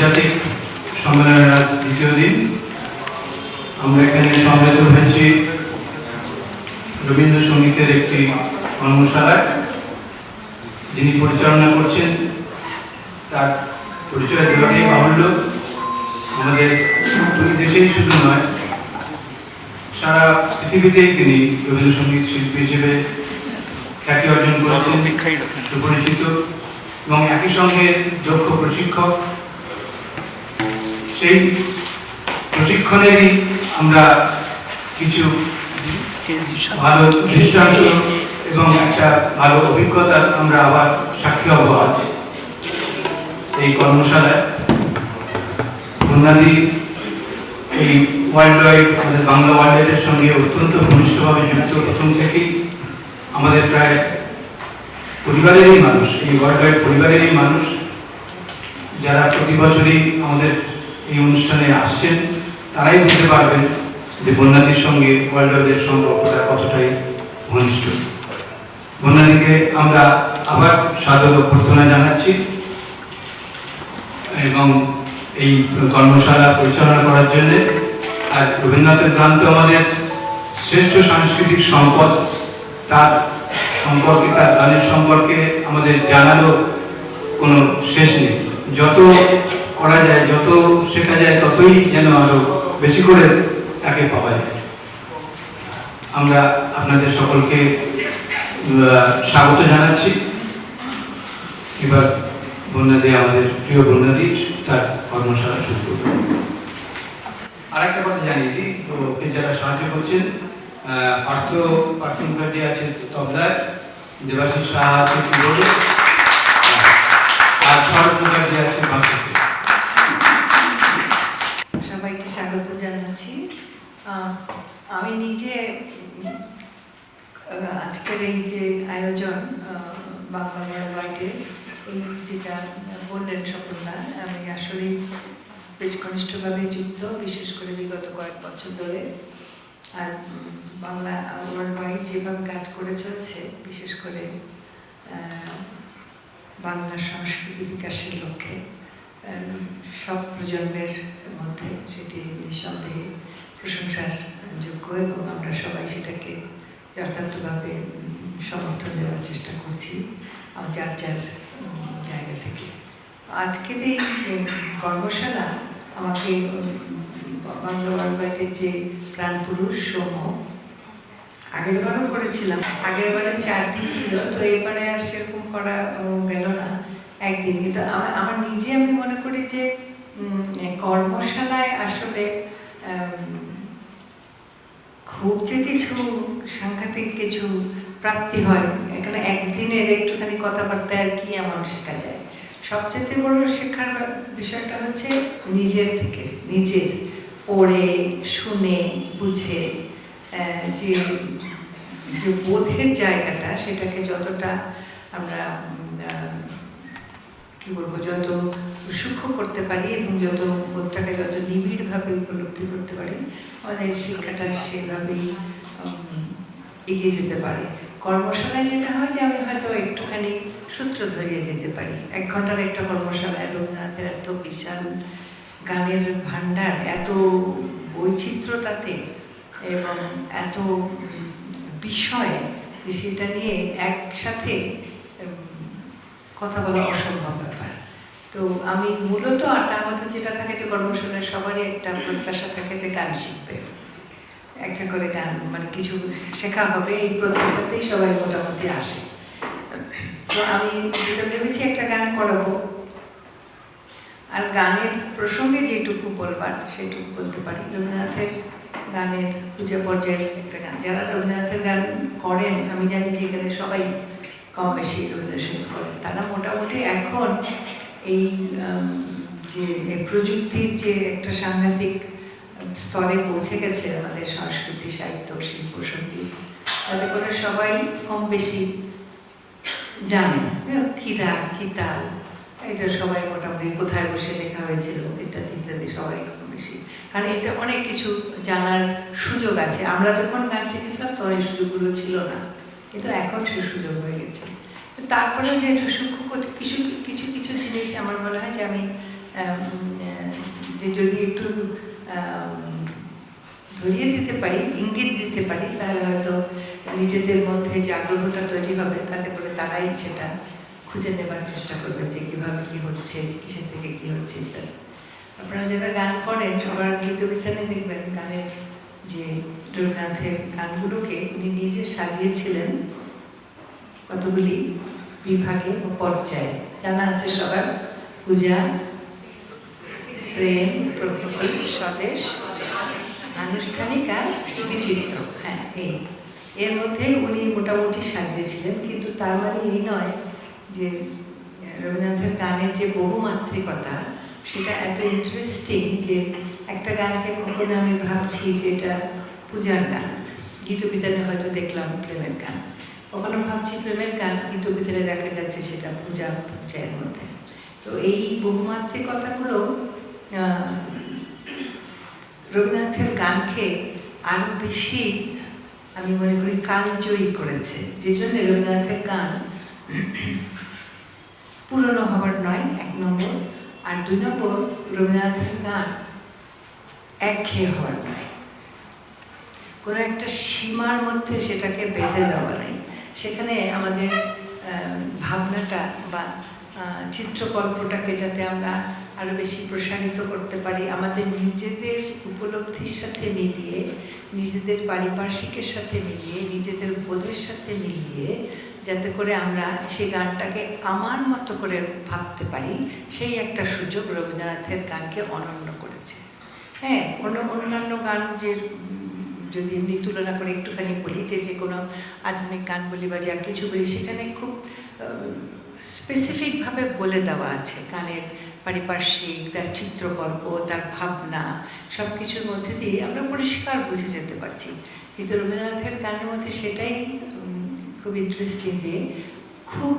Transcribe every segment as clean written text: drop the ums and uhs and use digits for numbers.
আন্তর্জাতিক সম্মেলনের আজ দ্বিতীয় দিন। আমরা এখানে সমবেত হয়েছি রবীন্দ্রসঙ্গীতের একটি কর্মশালায়। যিনি পরিচালনা করছেন তার পরিচয় দেওয়াটাই বাহুল্য। আমাদের দুই দেশেই শুধু নয়, সারা পৃথিবীতেই তিনি রবীন্দ্রসঙ্গীত শিল্পী হিসেবে খ্যাতি অর্জন করেছেন, সুপরিচিত এবং একই সঙ্গে দক্ষ প্রশিক্ষক। সেই প্রশিক্ষণেরই আমরা কিছু ভালো দৃষ্টান্ত এবং একটা ভালো অভিজ্ঞতার আমরা আবার সাক্ষী হব আজ এই কর্মশালায়। বন্যাদি এই ওয়ার্ল্ড ওয়াইড আমাদের বাংলা ওয়ার্ল্ডের সঙ্গে অত্যন্ত ঘনিষ্ঠভাবে যুক্ত প্রথম থেকেই। আমাদের প্রায় পরিবারেরই মানুষ, এই ওয়ার্ল্ড ওয়াইড পরিবারেরই মানুষ, যারা প্রতি বছরই আমাদের এই অনুষ্ঠানে আসছেন তারাই বুঝতে পারবেন যে বন্যাদির সঙ্গে ওয়ার্ল্ড ওয়াইডের সম্পর্কটা কতটাই ঘনিষ্ঠ। বন্যাদিকে আমরা আবার সাদর অভ্যর্থনা জানাচ্ছি এবং এই কর্মশালা পরিচালনা করার জন্য। আর রবীন্দ্রনাথের গান তো আমাদের শ্রেষ্ঠ সাংস্কৃতিক সম্পদ। তার সম্পর্কে, তার গানের সম্পর্কে আমাদের জানারও কোনো শেষ নেই। যত করা যায়, যত শেখা যায়, ততই যেন আরো বেশি করে তাকে পাওয়া যায়। আমরা আপনাদের সকলকে স্বাগত জানাচ্ছি। এবার বন্যাদি, আমাদের প্রিয় বন্যাদি, তার কর্মশালা শুরু করবে। আর একটা কথা জানিয়ে দিই, তো ওকে যারা সাহায্য করছেন, পার্থ মুখার্জি আছে তবলায়, দেবাশিস সাহা আছে কিবোর্ডে, আর শরৎ মুখার্জি আছে বাঁশিতে। সবাইকে স্বাগত জানাচ্ছি। আমি নিজে আজকের এই যে আয়োজন বাংলা ওয়ার্ল্ড ওয়াইডে, যেটা বললেন স্বপনদা, আমি আসলে বেশ ঘনিষ্ঠভাবে যুক্ত, বিশেষ করে বিগত কয়েক বছর ধরে। আর বাংলা ওয়ার্ল্ড ওয়াইড যেভাবে কাজ করে চলছে, বিশেষ করে বাংলা সংস্কৃতি বিকাশের লক্ষ্যে সব প্রজন্মের মধ্যে, সেটি নিঃসন্দেহে প্রশংসার যোগ্য এবং আমরা সবাই সেটাকে যথার্থভাবে সমর্থন দেওয়ার চেষ্টা করছি যার যার জায়গা থেকে। আজকের এই কর্মশালা আমাকে বাংলা ওয়ার্ল্ড ওয়াইডের যে প্রাণপুরুষ সৌম্য, আগের বারও করেছিলাম, আগের বারে 4 দিন ছিল, তো এবারে আর সেরকম করা গেল না, একদিন। কিন্তু আমার নিজে আমি মনে করি যে কর্মশালায় আসলে খুব যে কিছু সাংঘাতিক কিছু প্রাপ্তি হয়, এখানে একদিনের একটুখানি কথাবার্তা আর কি এমন শেখা যায়। সবচেয়ে বড় শেখার বিষয়টা হচ্ছে নিজের থেকে, নিজের পড়ে শুনে বুঝে যে বোধের জায়গাটা, সেটাকে যতটা আমরা কি বলবো, যত সূক্ষ্ম করতে পারি এবং যত বোধটাকে যত নিবিড়ভাবে উপলব্ধি করতে পারি, আমাদের শিক্ষাটা সেভাবেই এগিয়ে যেতে পারে। কর্মশালায় যেটা হয় যে আমি হয়তো একটুখানি সূত্র ধরিয়ে দিতে পারি। 1 ঘন্টার একটা কর্মশালায় রবীন্দ্রনাথের এত বিশাল গানের ভাণ্ডার, এত বৈচিত্র্য তাতে এবং এত বিষয়, সেটা নিয়ে একসাথে কথা বলা অসম্ভব ব্যাপার। তো আমি মূলত, আর তার মধ্যে যেটা থাকে যে কর্মশালায় সবারই একটা প্রত্যাশা থাকে যে গান শিখবে, একটা করে গান, মানে কিছু শেখা হবে, এই প্রত্যাশাতেই সবাই মোটামুটি আসে। তো আমি যেটা ভেবেছি, একটা গান করাবো, আর গানের প্রসঙ্গে যেটুকু বলবার সেটুকু বলতে পারি। রবীন্দ্রনাথের গানের পূজা পর্যায়ের একটা গান, যারা রবীন্দ্রনাথের গান করেন, আমি জানি যে এখানে সবাই কম বেশি রবীন্দ্রসঙ্গীত করেন, তারা মোটামুটি এখন এই যে প্রযুক্তির যে একটা সাংঘাতিক স্তরে পৌঁছে গেছে আমাদের সংস্কৃতি, সাহিত্য, শিল্প, সঙ্গীত, তাতে করে সবাই কম বেশি জানে কি তাল, এটা সবাই মোটামুটি কোথায় বসে লেখা হয়েছিল ইত্যাদি ইত্যাদি সবাই কম বেশি, কারণ এটা অনেক কিছু জানার সুযোগ আছে। আমরা যখন গান শিখেছিলাম তখন এই সুযোগগুলো ছিল না, কিন্তু এখন সে সুযোগ হয়ে গেছে। তারপরেও যে সূক্ষ্ম কিছু কিছু কিছু জিনিস আমার মনে হয় যে আমি যে যদি একটু ধরিয়ে দিতে পারি, ইঙ্গিত দিতে পারি, তাহলে হয়তো নিজেদের মধ্যে যে আগ্রহটা তৈরি হবে, তাতে করে তারাই সেটা খুঁজে নেবার চেষ্টা করবে যে কীভাবে কী হচ্ছে, কিসের থেকে কী হচ্ছে ইত্যাদি। আপনারা যারা গান করেন সবার গীতবিতানে দেখবেন গানের যে রবীন্দ্রনাথের গানগুলোকে উনি নিজে সাজিয়েছিলেন কতগুলি বিভাগে ও পর্যায়ে। জানা আছে সবার? পূজা, প্রেম, প্রকৃতি, স্বদেশ, আনুষ্ঠানিক আর বিচিত্র। হ্যাঁ, এর মধ্যে উনি মোটামুটি সাজিয়েছিলেন। কিন্তু তার মানে এই নয় যে রবীন্দ্রনাথের গানের যে বহুমাত্রিকতা সেটা এত ইন্টারেস্টিং যে একটা গানকে কখনো আমি ভাবছি যে এটা পূজার গান, গীতবিতানে হয়তো দেখলাম প্রেমের গান, কখনো ভাবছি প্রেমের গান, গীতবিতানে দেখা যাচ্ছে সেটা পূজার মধ্যে। তো এই বহুমাত্রিকতাগুলো রবীন্দ্রনাথের গানকে আরো বেশি আমি মনে করি কালজয়ী করেছে, যে জন্য রবীন্দ্রনাথের গান পুরনো হবার নয়, 1 নম্বর। আর 2 নম্বর, রবীন্দ্রনাথের গান একঘেয়ে হওয়ার নয়, কোনো একটা সীমার মধ্যে সেটাকে বেঁধে দেওয়া নেই। সেখানে আমাদের ভাবনাটা বা চিত্রকল্পটাকে যাতে আমরা আরো বেশি প্রসারিত করতে পারি, আমাদের নিজেদের উপলব্ধির সাথে মিলিয়ে, নিজেদের পারিপার্শ্বিকের সাথে মিলিয়ে, নিজেদের বোধের সাথে মিলিয়ে, যাতে করে আমরা সেই গানটাকে আমার মতো করে ভাবতে পারি, সেই একটা সুযোগ রবীন্দ্রনাথের গানকে অনন্য করেছে। হ্যাঁ, অন্যান্য গান যে যদি এমনি তুলনা করে একটুখানি বলি, যে কোনো আধুনিক গান বলি বা যা কিছু বলি, সেখানে খুব স্পেসিফিকভাবে বলে দেওয়া আছে গানের পারিপার্শ্বিক, তার চিত্রকল্প, তার ভাবনা, সব কিছুর মধ্যে দিয়ে আমরা পরিষ্কার বুঝে যেতে পারছি। কিন্তু রবীন্দ্রনাথের গানের মধ্যে সেটাই খুব ইন্টারেস্টিং যে খুব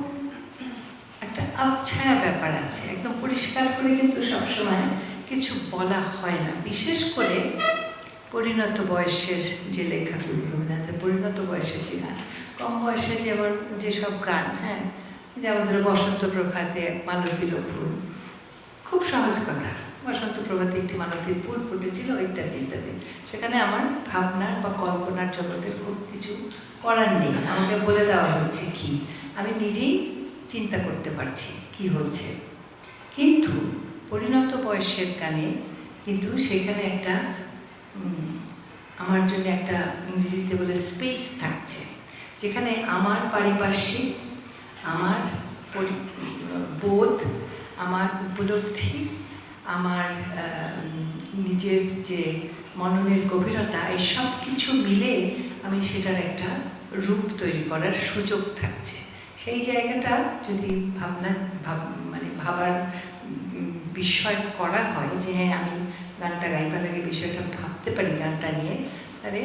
একটা আবছায়া ব্যাপার আছে, একদম পরিষ্কার করে কিন্তু সবসময় কিছু বলা হয় না। বিশেষ করে পরিণত বয়সের যে লেখাগুলো, রবীন্দ্রনাথের পরিণত বয়সের যে গান, কম বয়সে যেমন যেসব গান, হ্যাঁ, যেমন ধরো বসন্ত প্রভাতে এক মালতীর ফুল, খুব সহজ কথা, বসন্ত প্রভাতে একটি মালতীর ফুল ফুটেছিল, ইত্যাদি ইত্যাদি। সেখানে আমার ভাবনার বা কল্পনার জগতের খুব কিছু করার নেই, আমাকে বলে দেওয়া হচ্ছে কি, আমি নিজেই চিন্তা করতে পারছি কি হচ্ছে। কিন্তু পরিণত বয়সের গানে কিন্তু সেখানে একটা আমার জন্য একটা ইংরেজিতে বলে স্পেস থাকছে, যেখানে আমার পারিপার্শ্বিক, আমার বোধ, আমার উপলব্ধি, আমার নিজের যে মননের গভীরতা, এই সব কিছু মিলে আমি সেটার একটা রূপ তৈরি করার সুযোগ থাকছে। সেই জায়গাটা যদি ভাবার বিষয় করা হয় যে হ্যাঁ, আমি গানটা গাইবার আগে বিষয়টা ভাবতে পারি গানটা নিয়ে, তাহলে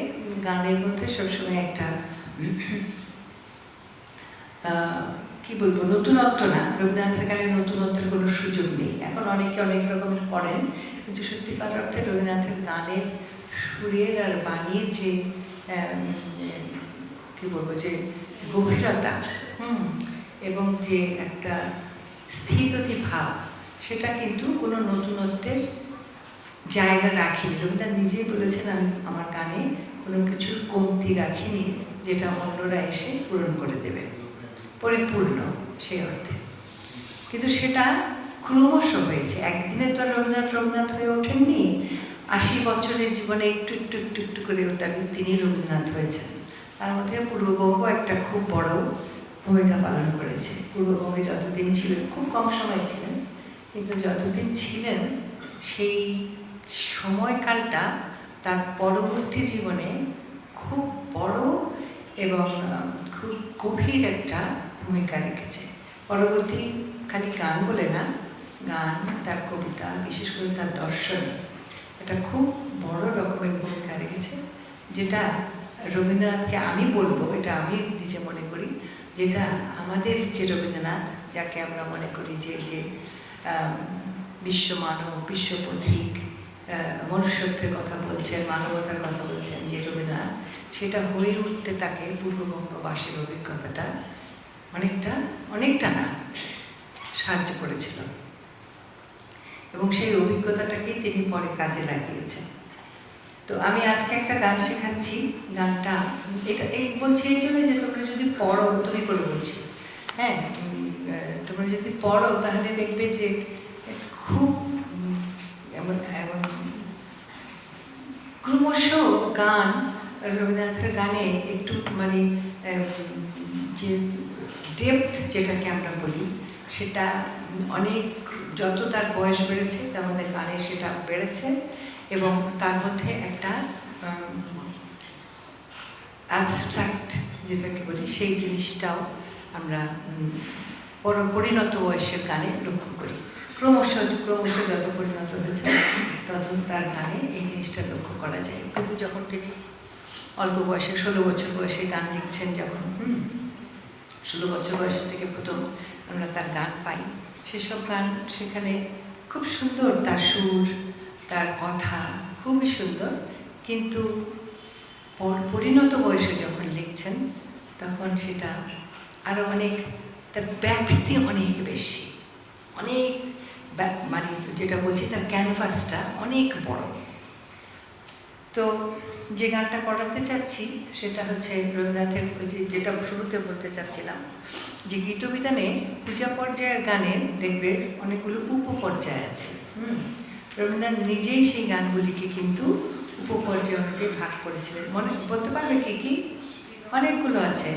গানের মধ্যে সবসময় একটা কি বলবো, নতুনত্ব না, রবীন্দ্রনাথের গানের নতুনত্বের কোনো সুযোগ নেই। এখন অনেকে অনেক রকমের করেন, কিন্তু সত্যিকার অর্থে রবীন্দ্রনাথের গানের সুরের আর বাণীর যে কি বলবো, যে গভীরতা এবং যে একটা স্থিততি ভাব, সেটা কিন্তু কোনো নতুনত্বের জায়গা রাখিনি। রবীন্দ্রনাথ নিজেই বলেছেন, আমি আমার গানে কোনো কিছুর কমতি রাখিনি যেটা অন্যরা এসে পূরণ করে দেবে, পরিপূর্ণ সেই অর্থে। কিন্তু সেটা ক্রমশ হয়েছে, একদিনে তো রবীন্দ্রনাথ হয়ে ওঠেননি, 80 বছরের জীবনে একটু একটু একটু একটু করে তিনি রবীন্দ্রনাথ হয়েছেন। তার মধ্যে পূর্ববঙ্গ একটা খুব বড় ভূমিকা পালন করেছে। পূর্ববঙ্গে যতদিন ছিলেন, খুব কম সময় ছিলেন, কিন্তু যতদিন ছিলেন সেই সময়কালটা তার পরবর্তী জীবনে খুব বড় এবং খুব গভীর একটা ভূমিকা রেখেছে। পরবর্তী খালি গান বলে না, গান, তার কবিতা, বিশেষ করে তার দর্শন, এটা খুব বড় রকমের ভূমিকা রেখেছে, যেটা রবীন্দ্রনাথকে আমি বলবো, এটা আমি নিজে মনে করি, যেটা আমাদের যে রবীন্দ্রনাথ, যাকে আমরা মনে করি যে বিশ্বমানব, বিশ্বপথিক, মনুষ্যত্বের কথা বলছেন, মানবতার কথা বলছেন যে রবীন্দ্রনাথ, সেটা হয়ে উঠতে তাকে পূর্ববঙ্গবাসীর অভিজ্ঞতাটা অনেকটা না সাহায্য করেছিল। এবং সেই অভিজ্ঞতাটাকেই তিনি পরে কাজে লাগিয়েছেন। তো আমি আজকে একটা গান শেখাচ্ছি। গানটা এই বলছি এই জন্য যে তোমরা যদি পড়ো, তুমি করে বলছি, হ্যাঁ, তোমরা যদি পড়ো তাহলে দেখবে যে খুব এমন এমন ক্রমশ গান, রবীন্দ্রনাথের গানে একটু মানে যে ডেপথ যেটাকে আমরা বলি সেটা অনেক, যত তার বয়স বেড়েছে আমাদের গানে সেটা বেড়েছে, এবং তার মধ্যে একটা অ্যাবস্ট্রাক্ট যেটাকে বলি সেই জিনিসটাও আমরা পরিণত বয়সের গানে লক্ষ্য করি। ক্রমশ ক্রমশ যত পরিণত হয়েছে তত তার গানে এই জিনিসটা লক্ষ্য করা যায়। কিন্তু যখন তিনি অল্প বয়সে 16 বছর বয়সে গান লিখছেন, যখন 16 বছর বয়সের থেকে প্রথম আমরা তার গান পাই, সেসব গান সেখানে খুব সুন্দর, তার সুর, তার কথা খুবই সুন্দর। কিন্তু পরিণত বয়সে যখন লিখছেন তখন সেটা আরও অনেক, তার ব্যাপ্তি অনেক বেশি, অনেক মানে যেটা বলছি তার ক্যানভাসটা অনেক বড়। তো যে গানটা করাতে চাচ্ছি সেটা হচ্ছে রবীন্দ্রনাথের যেটা শুরুতে বলতে চাচ্ছিলাম, যে গীতবিতানে পূজা পর্যায়ের গানের দেখবে অনেকগুলো উপপর্যায় আছে। রবীন্দ্রনাথ নিজেই সেই গানগুলিকে কিন্তু উপপর্যায় অনুযায়ী ভাগ করেছিলেন। মনে বলতে পারবে কি কি? অনেকগুলো আছে।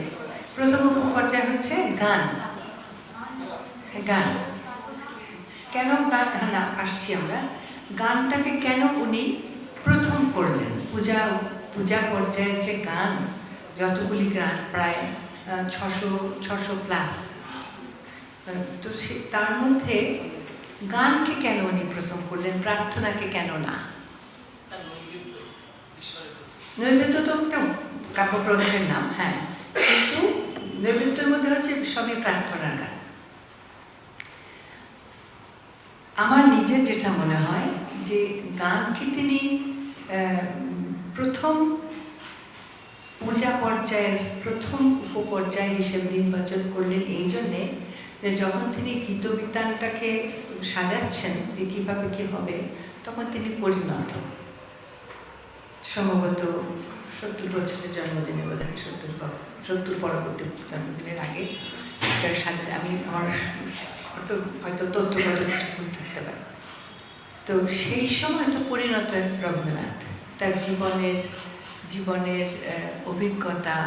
প্রথম উপপর্যায় হচ্ছে গান। গান কেন গান, না আসছি আমরা, গানটাকে কেন উনি প্রথম করলেন? পূজা পর্যায়ের যে গান, যতগুলি গান প্রায় 600 প্লাস, তো তার মধ্যে গানকে কেন উনি প্রথম করলেন, প্রার্থনাকে কেন না? নৈবেদ্য তো একটা কাব্যগ্রন্থের নাম, হ্যাঁ, কিন্তু নৈবেদ্যের মধ্যে হচ্ছে সবই প্রার্থনার গান। আমার নিজের যেটা মনে হয় যে গানকে তিনি প্রথম পূজা পর্যায়ের প্রথম উপপর্যায় হিসেবে নির্বাচন করলেন এই জন্যে যে যখন তিনি গীতবিতানটাকে সাজাচ্ছেন যে কীভাবে কী হবে, তখন তিনি পরিণত, সম্ভবত 70 বছরের জন্মদিনে, বোধ হয় 70 পরবর্তী জন্মদিনের আগে সাজা, আমি আমার হয়তো তথ্যগত কিছু ভুল থাকতে পারে। তো সেই সময় তো পরিণত রবীন্দ্রনাথ, তার জীবনের অভিজ্ঞতা,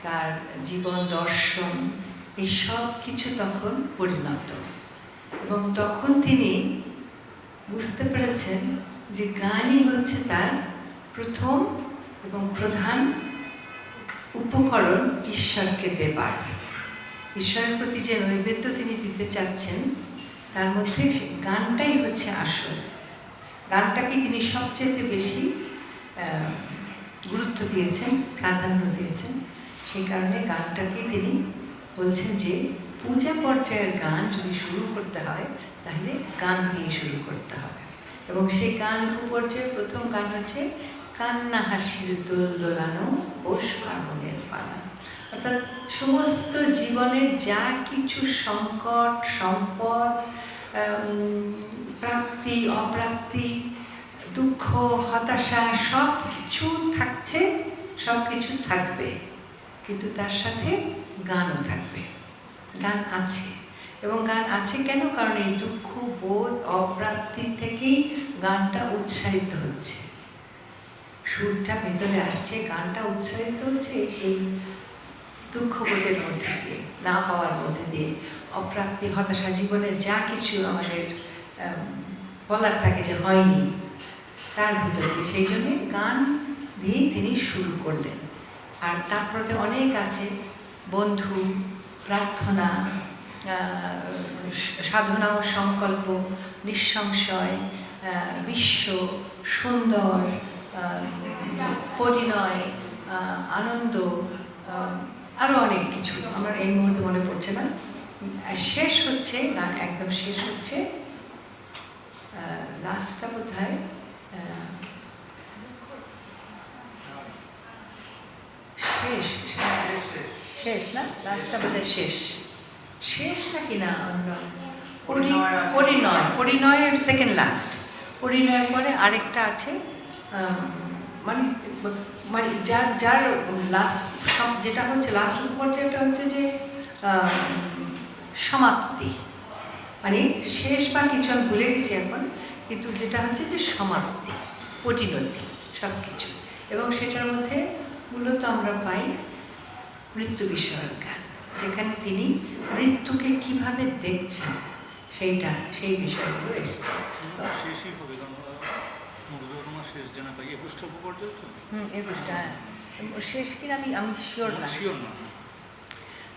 তার জীবন দর্শন, এই সব কিছু তখন পরিণত, এবং তখন তিনি বুঝতে পেরেছেন যে গানই হচ্ছে তার প্রথম এবং প্রধান উপকরণ ঈশ্বরকে দেবার। ঈশ্বরের প্রতি যে নৈবেদ্য তিনি দিতে চাচ্ছেন তার মধ্যে গানটাই হচ্ছে আসল। গানটাকে তিনি সবচেয়ে বেশি গুরুত্ব দিয়েছেন, প্রাধান্য দিয়েছেন। সেই কারণে গানটাকে তিনি বলছেন যে পূজা পর্যায়ের গান যদি শুরু করতে হয় তাহলে গান দিয়ে শুরু করতে হবে। এবং সেই গান উপপর্যায়ের প্রথম গান হচ্ছে কান্না হাসির দোল দোলানো পৌষ ফাল্গুনের পালা। অর্থাৎ সমস্ত জীবনের যা কিছু সংকট, সম্পদ, প্রাপ্তি অপ্রাপ্তি, দুঃখ, হতাশা, সব কিছু থাকছে, সব কিছু থাকবে, কিন্তু তার সাথে গানও থাকবে। গান আছে, এবং গান আছে কেন? কারণ এই দুঃখ বোধ অপ্রাপ্তি থেকেই গানটা উৎসাহিত হচ্ছে, সুরটা ভেতরে আসছে, গানটা উৎসাহিত হচ্ছে সেই দুঃখবোধের মধ্যে দিয়ে, না পাওয়ার মধ্যে দিয়ে, অপ্রাপ্তি, হতাশা, জীবনের যা কিছু আমাদের বলার থাকে যে হয়নি, তার ভিতরে দিয়ে। সেই জন্যে গান দিয়েই তিনি শুরু করলেন। আর তারপরে অনেক আছে, বন্ধু, প্রার্থনা, সাধনা ও সংকল্প, নিঃসংশয়, বিশ্ব, সুন্দর, পরিণয়, আনন্দ, আরও অনেক কিছু আমার এই মুহূর্তে মনে পড়ছে না। শেষ হচ্ছে গান, একদম শেষ হচ্ছে লাস্টটা বোধ হয় শেষ না, লাস্টটা বোধ হয় শেষ নাকি না, অন্য পরিণয়ের সেকেন্ড লাস্ট, পরিণয়ের পরে আরেকটা আছে, মানে মানে যার যার লাস্ট যেটা হচ্ছে লাস্ট পর্যায়টা হচ্ছে যে সমাপ্তি, মানে শেষ বা কিছু আমি ভুলে গেছি এখন, কিন্তু যেটা হচ্ছে যে সমাপ্তি, পরিণতি সব কিছু। এবং সেটার মধ্যে মূলত আমরা পাই মৃত্যু বিষয়ক গান, যেখানে তিনি মৃত্যুকে কিভাবে দেখছেন সেই বিষয়গুলো এসেছে। শেষ কিনা আমি শিওর না।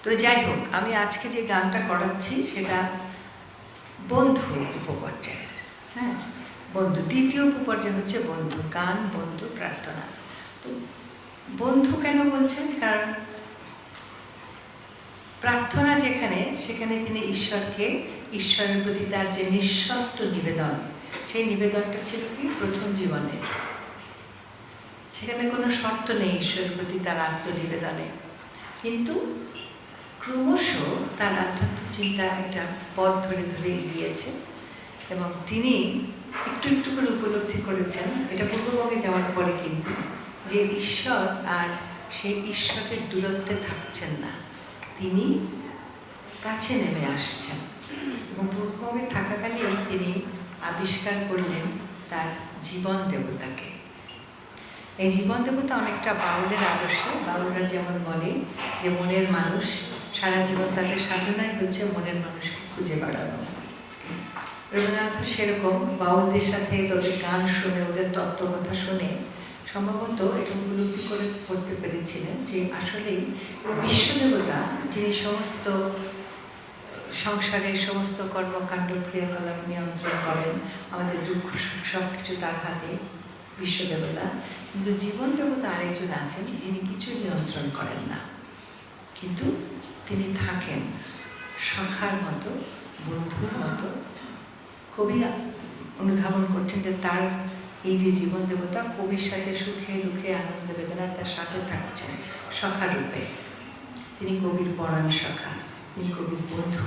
তো যাই হোক, আমি আজকে যে গানটা করাচ্ছি সেটা বন্ধু উপপর্যায়ের। হ্যাঁ, বন্ধু, দ্বিতীয় উপপর্যায় হচ্ছে বন্ধু গান, বন্ধু প্রার্থনা। তো বন্ধু কেন বলছেন? কারণ প্রার্থনা যেখানে, সেখানে তিনি ঈশ্বরের প্রতি তার যে নিঃশর্ত নিবেদন, সেই নিবেদনটা ছিল কি প্রথম জীবনের। সেখানে কোনো শর্ত নেই ঈশ্বরের প্রতি তার আত্মনিবেদনে, কিন্তু ক্রমশ তার আধ্যাত্ম চিন্তা একটা পথ ধরে ধরে এগিয়েছে এবং তিনি একটু একটু করে উপলব্ধি করেছেন, এটা পূর্ববঙ্গে যাওয়ার পরে কিন্তু, যে ঈশ্বর আর সেই ঈশ্বরের দূরত্বে থাকছেন না, তিনি কাছে নেমে আসছেন। এবং পূর্ববঙ্গে থাকাকালীন তিনি আবিষ্কার করলেন তার জীবন দেবতাকে। এই জীবন দেবতা অনেকটা বাউলের আদর্শে। বাউলরা যেমন বলে যে মনের মানুষ, সারা জীবন তাদের সাধনাই হচ্ছে মনের মানুষকে খুঁজে বেড়ানো। রবীন্দ্রনাথ সেরকম বাউলদের সাথে তাদের গান শুনে, ওদের তত্ত্ব কথা শুনে সম্ভবত এটা উপলব্ধি করতে পেরেছিলেন যে আসলেই বিশ্বদেবতা, যিনি সমস্ত সংসারের সমস্ত কর্মকাণ্ড ক্রিয়াকলাপ নিয়ন্ত্রণ করেন, আমাদের দুঃখ সুখ সব কিছু তার হাতে বিশ্বদেবতা, কিন্তু জীবন দেবতা আরেকজন আছেন যিনি কিছুই নিয়ন্ত্রণ করেন না, কিন্তু তিনি থাকেন সখার মতো, বন্ধুর মতো। কবি অনুধাবন করছেন যে তার এই যে জীবন দেবতা কবির সাথে সুখে দুঃখে আনন্দ বেদনায় তার সাথে থাকছেন সখা রূপে। তিনি কবির পরাণ সখা, তিনি কবির বন্ধু।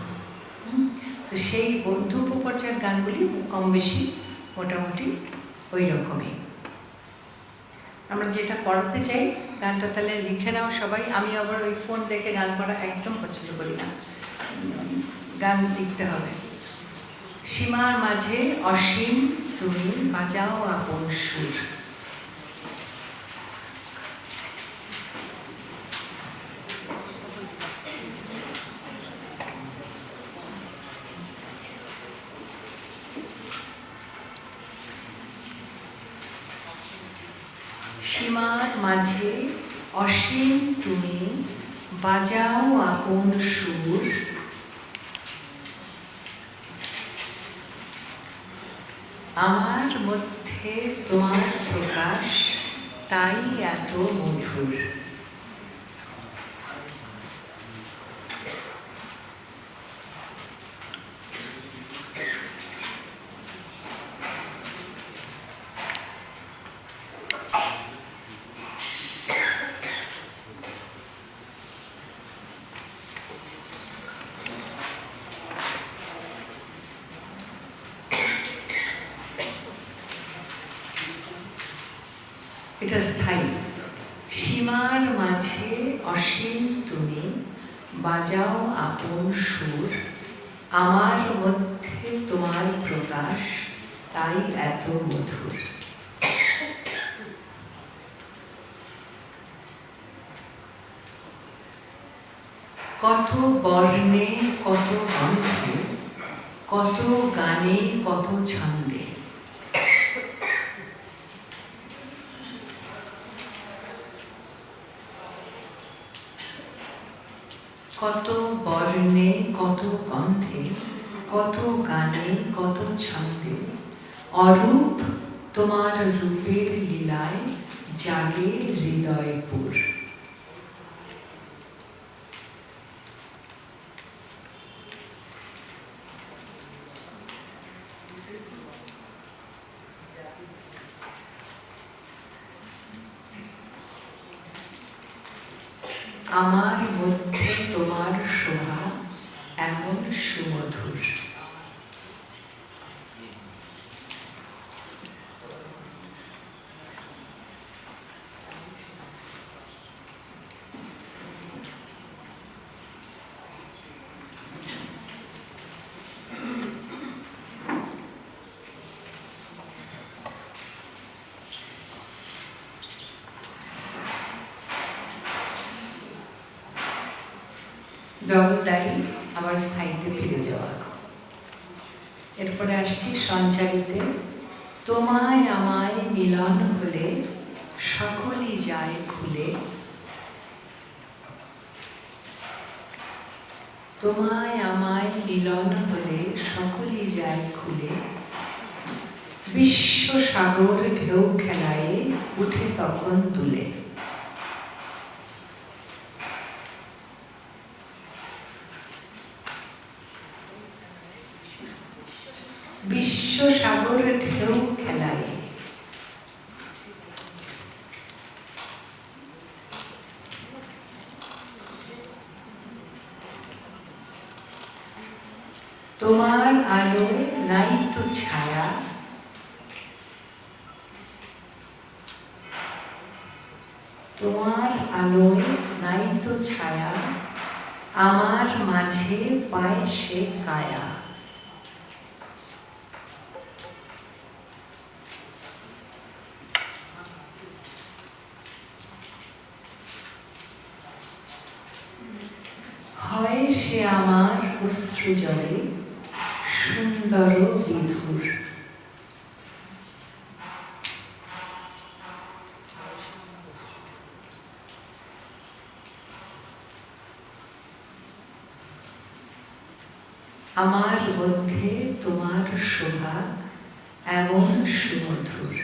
তো সেই বন্ধু উপপর্যায়ের গানগুলি কম বেশি মোটামুটি ওই রকমই। আমরা যেটা পড়াতে চাই গানটা তাহলে লিখে নাও সবাই। আমি আবার ওই ফোন দেখে গান পড়া একদম পছন্দ করি না, গান লিখতে হবে। সীমার মাঝে অসীম তুমি বাজাও আপন সুর। সীমার মাঝে অসীম তুমি বাজাও আপন সুর, আমার মধ্যে তোমার প্রকাশ তাই এত মধুর। এটা স্থায়ী। সীমার মাঝে অসীম তুমি বাজাও আপন সুর, আমার মধ্যে তোমার প্রকাশ তাই এত মধুর। কত বর্ণে কত গন্ধে, কত গানে কত ছন্দে, কত বর্ণে কত গন্ধে, কত গানে কত ছন্দে, অরূপ তোমার রূপের লীলায় জাগে হৃদয়পুর। আমার মধ্যে তোমার শোভা এমন সুমধুর। ডবলদারি আবার স্থায়ীতে ফিরে যাওয়া। এরপরে আসছি সঞ্চারিতে, তোমায় আমায় মিলন হলে সকলই যায় খুলে, তোমায় আমায় মিলন হলে সকলই যায় খুলে, বিশ্ব সাগর ঢেউ খেলায় উঠে তখন দুলে। বিশ্ব সাগর ঢেউ খেলায়, তোমার আলো নাই তো ছায়া, তোমার আলোয় নাই তো ছায়া, আমার মাঝে পায় সে কায়া। হয় সে আমার অশ্রু জলে সুন্দর বিধুর, আমার মধ্যে তোমার শোভা এমন সুমধুর।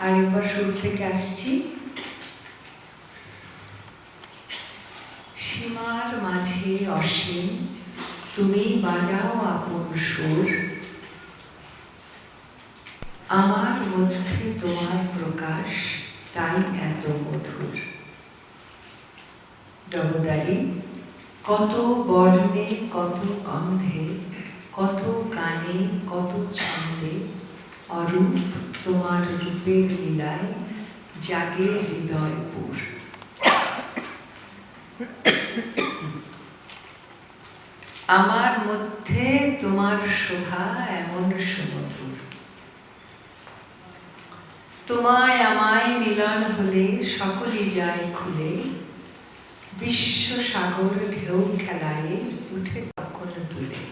আরেকবার শুরু থেকে আসছি। সীমার মাঝে অসীম তুমি বাজাও আপন সুর, আমার মধ্যে তোমার প্রকাশ তাই এত মধুর। ডবলদারি, কত বর্ণে কত গন্ধে, কত গানে কত ছন্দে, অরূপ তোমার রূপের লীলায় জাগে হৃদয়পুর। আমার মধ্যে তোমার শোভা এমন সুমধুর, তোমায় আমায় মিলন হলে সকলই যায় খুলে, বিশ্ব সাগর ঢেউ খেলায় উঠে তখন তুলে।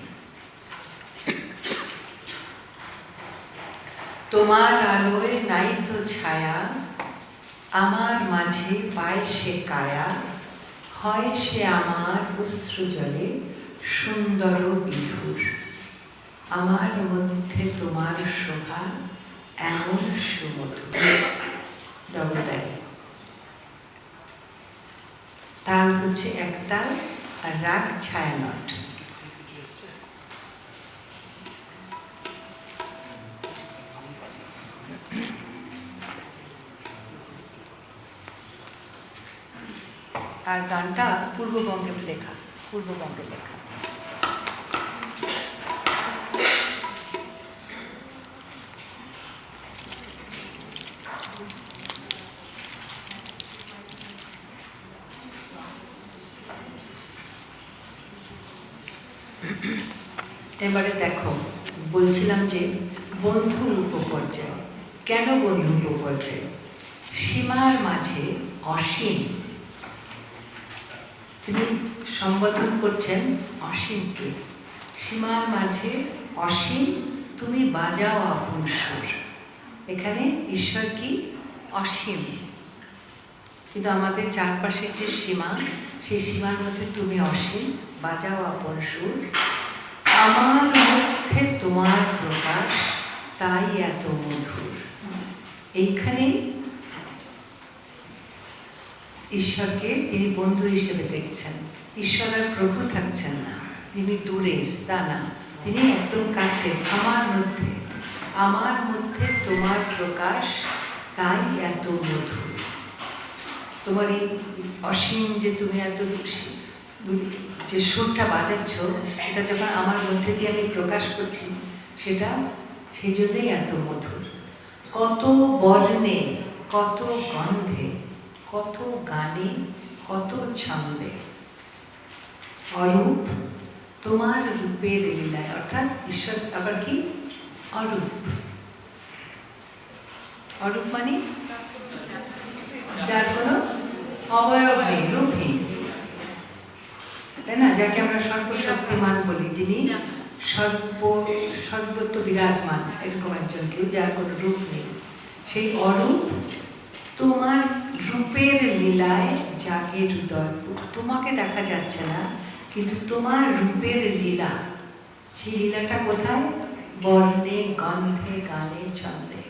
তোমার আলোয় নাই তো ছায়া, আমার মাঝে পায় সে কায়া, হয় সে আমার অশ্রু জলে সুন্দর বিধুর। আমার মধ্যে তোমার শোভা এমন সুমধুর। ডবলদারি, তাল হচ্ছে একতাল আর রাগ ছায়ানট। আর গানটা পূর্ববঙ্গের লেখা, পূর্ববঙ্গের লেখা। এবারে দেখো, বলছিলাম যে বন্ধুর উপপর্যায়। কেন বন্ধুর উপপর্যায়? সীমার মাঝে অসীম, তিনি সম্বোধন করছেন অসীমকে। সীমার মাঝে অসীম তুমি বাজাও আপন সুর। এখানে ঈশ্বর কি? অসীম। কিন্তু আমাদের চারপাশের যে সীমা, সেই সীমার মধ্যে তুমি অসীম, বাজাও আপন সুর। আমার মধ্যে তোমার প্রকাশ তাই এত মধুর। এইখানেই ঈশ্বরকে তিনি বন্ধু হিসেবে দেখছেন। ঈশ্বর আর প্রভু থাকছেন না, যিনি দূরের তা না, তিনি একদম কাছে। আমার মধ্যে তোমার প্রকাশ তাই এত মধুর। তোমার এই অসীম যে তুমি এত যে সুরটা বাজাচ্ছ, এটা যখন আমার মধ্যে দিয়ে আমি প্রকাশ করছি, সেটা সেই জন্যই এত মধুর। কত বর্ণে কত গন্ধে, কত গানে কত ছন্দে, অরূপ তোমার রূপের লীলায়। অর্থাৎ ঈশ্বর আবার কি? অরূপ। অরূপ মানে যার কোনো অবয়ব নেই, রূপহীন, তাই না? যাকে আমরা সর্বশক্তিমান বলি, যিনি সর্বত্র বিরাজমান, এরকম একজন কেউ যার কোনো রূপ নেই, সেই অরূপ তোমার রূপের লীলায় জাগে হৃদয়। তোমাকে দেখা যাচ্ছে না, কিন্তু তোমার রূপের লীলা, সেই লীলাটা কোথায়? বর্ণে, গন্ধে, গানে, ছন্দে।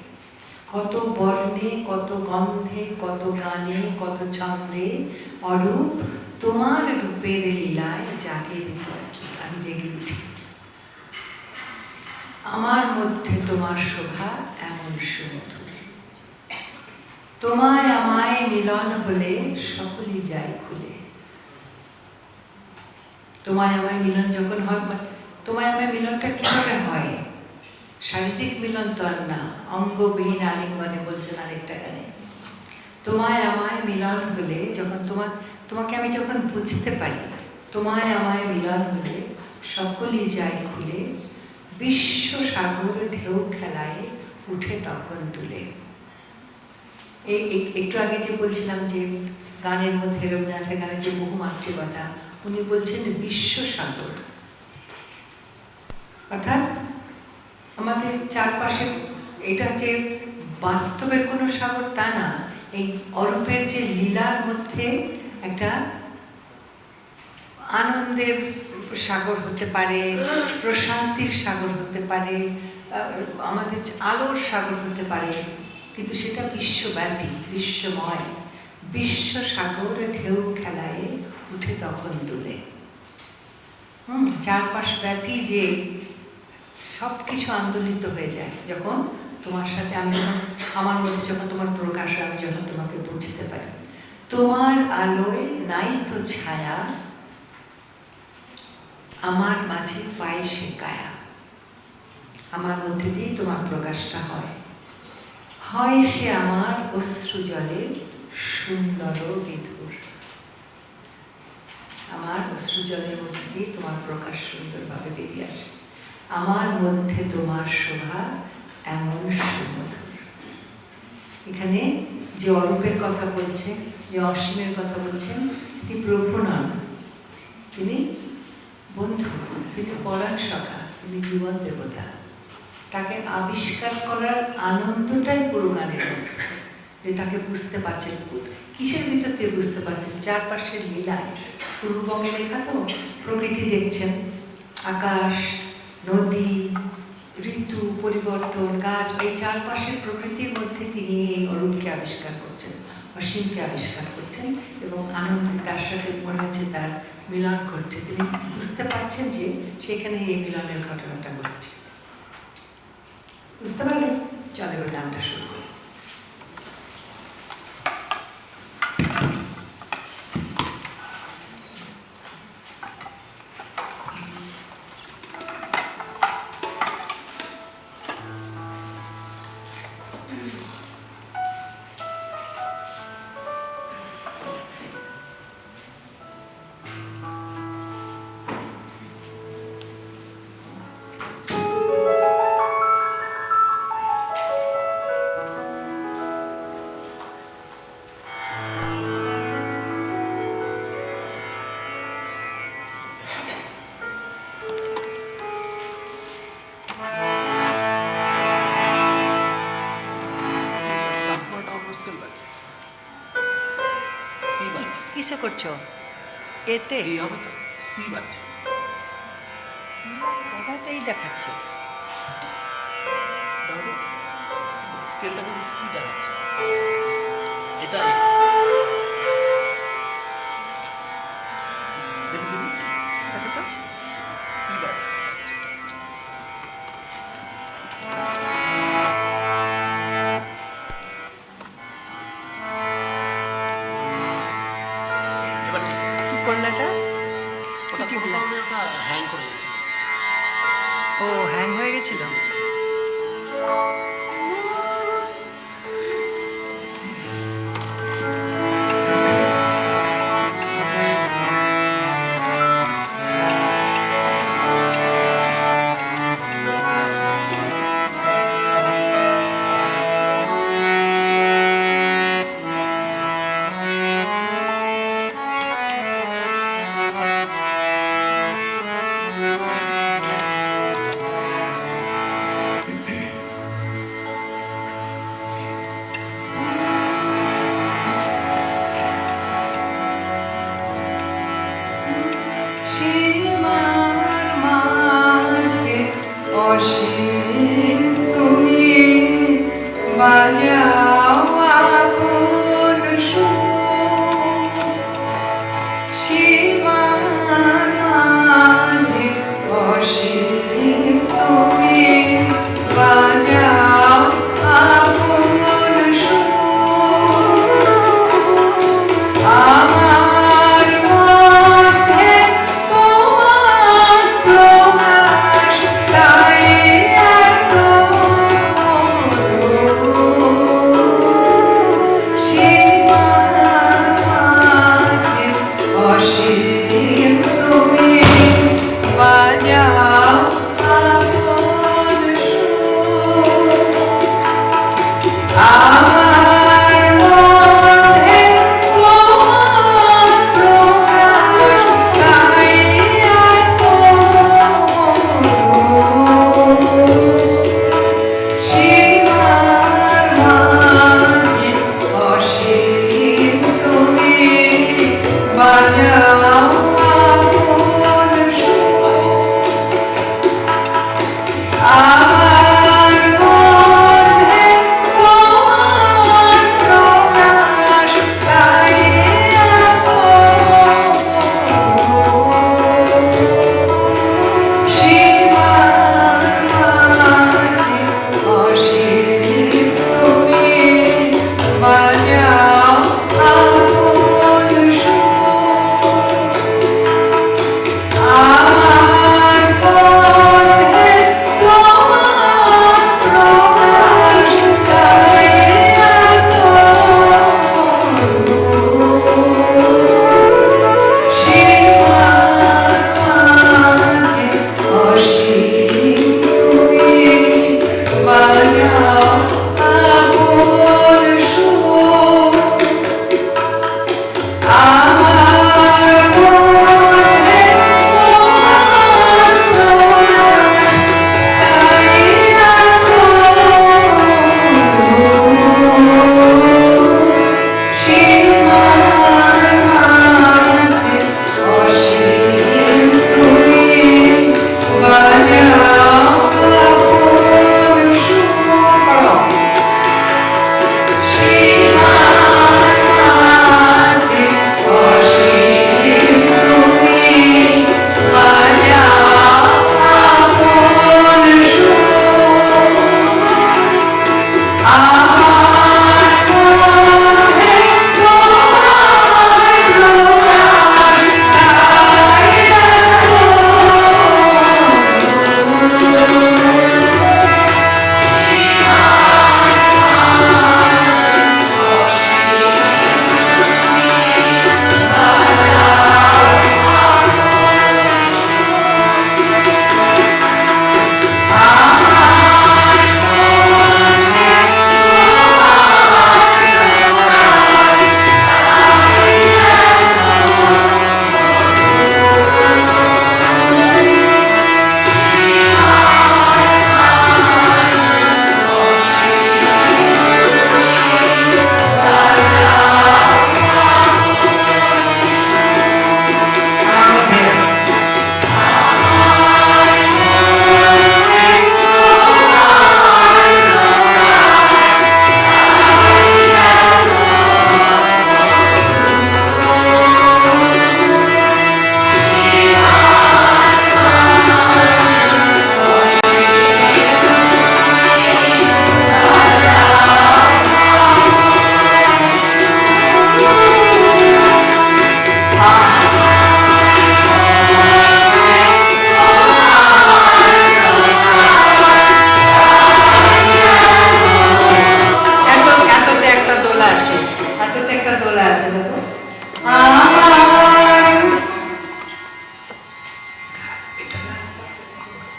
কত বর্ণে, কত গন্ধে, কত গানে, কত ছন্দে অরূপ তোমার রূপের লীলায় জাগে হৃদয়। আমি জেগে উঠি। আমার মধ্যে তোমার শোভা এমন সুমধুর, তোমায় আমায় মিলন হলে সকলই যায় খুলে। তোমায় আমায় মিলন যখন হয়, তোমায় আমায় মিলনটা কিভাবে হয়? শারীরিক মিলন তো আর না, অঙ্গবিহীন আলিঙ্গনে বলছেন আরেকটা গানে। তোমায় আমায় মিলন হলে, যখন তোমাকে আমি যখন বুঝতে পারি, তোমায় আমায় মিলন হলে সকলই যায় খুলে, বিশ্ব সাগর ঢেউ খেলায় উঠে তখন তুলে। একটু আগে যে বলছিলাম যে গানের মধ্যে, রবীন্দ্রনাথের গানের যে বহুমাত্রিকতা, উনি বলছেন বিশ্ব সাগর, অর্থাৎ আমাদের চারপাশে, এটা যে বাস্তবের কোনো সাগর তা না, এই অরূপের যে লীলার মধ্যে একটা আনন্দের সাগর হতে পারে, প্রশান্তির সাগর হতে পারে, আমাদের আলোর সাগর হতে পারে, কিন্তু সেটা বিশ্বব্যাপী, বিশ্বময়। বিশ্ব সাগর ঢেউ খেলায় উঠে তখন তুলে। চারপাশ ব্যাপী যে সব কিছু আন্দোলিত হয়ে যায় যখন তোমার সাথে আমি, যখন আমার মধ্যে যখন তোমার প্রকাশ, আমি যখন তোমাকে বুঝতে পারি। তোমার আলোয় নাই তো ছায়া, আমার মাঝে পায় সে কায়া। আমার মধ্যে দিয়ে তোমার প্রকাশটা হয়, হয় সে আমার অশ্রু জলের সুন্দর বিধুর। আমার অশ্রু জলের মধ্যে দিয়ে তোমার প্রকাশ সুন্দরভাবে বেরিয়ে আসে। আমার মধ্যে তোমার শোভা এমন সুমধুর। এখানে যে অরূপের কথা বলছেন, যে অসীমের কথা বলছেন, তিনি প্রভু নন, তিনি বন্ধু, তিনি পরাণ সখা, তিনি জীবন দেবতা। তাকে আবিষ্কার করার আনন্দটাই পুরো গানের মধ্যে, যে তাকে বুঝতে পারছেন। কিসের ভিতর দিয়ে বুঝতে পারছেন? চারপাশের লীলায়। পূর্ববঙ্গে লেখা তো, প্রকৃতি দেখছেন, আকাশ, নদী, ঋতু পরিবর্তন, গাছ, এই চারপাশের প্রকৃতির মধ্যে তিনি এই অরূপকে আবিষ্কার করছেন, অসীমকে আবিষ্কার করছেন, এবং আনন্দে তার সাথে মনে হচ্ছে তার মিলন করছে। তিনি বুঝতে পারছেন যে সেখানে এই মিলনের ঘটনাটা ঘটছে। বুঝতে পারলেন? চলে এবার গানটা শুরু করি। কিসে করছো? এতে সি বাজছে, এই দেখাচ্ছে। স্কেলটা কিন্তু সি দেখাচ্ছে। এটা দেখুন দেখো তো, সি বাজছে। এবার ঠিক কি করলে এটা? ওটা কি টিপলে? ওটা হ্যাং করে গেছে। ও, হ্যাং হয়ে গেছিল।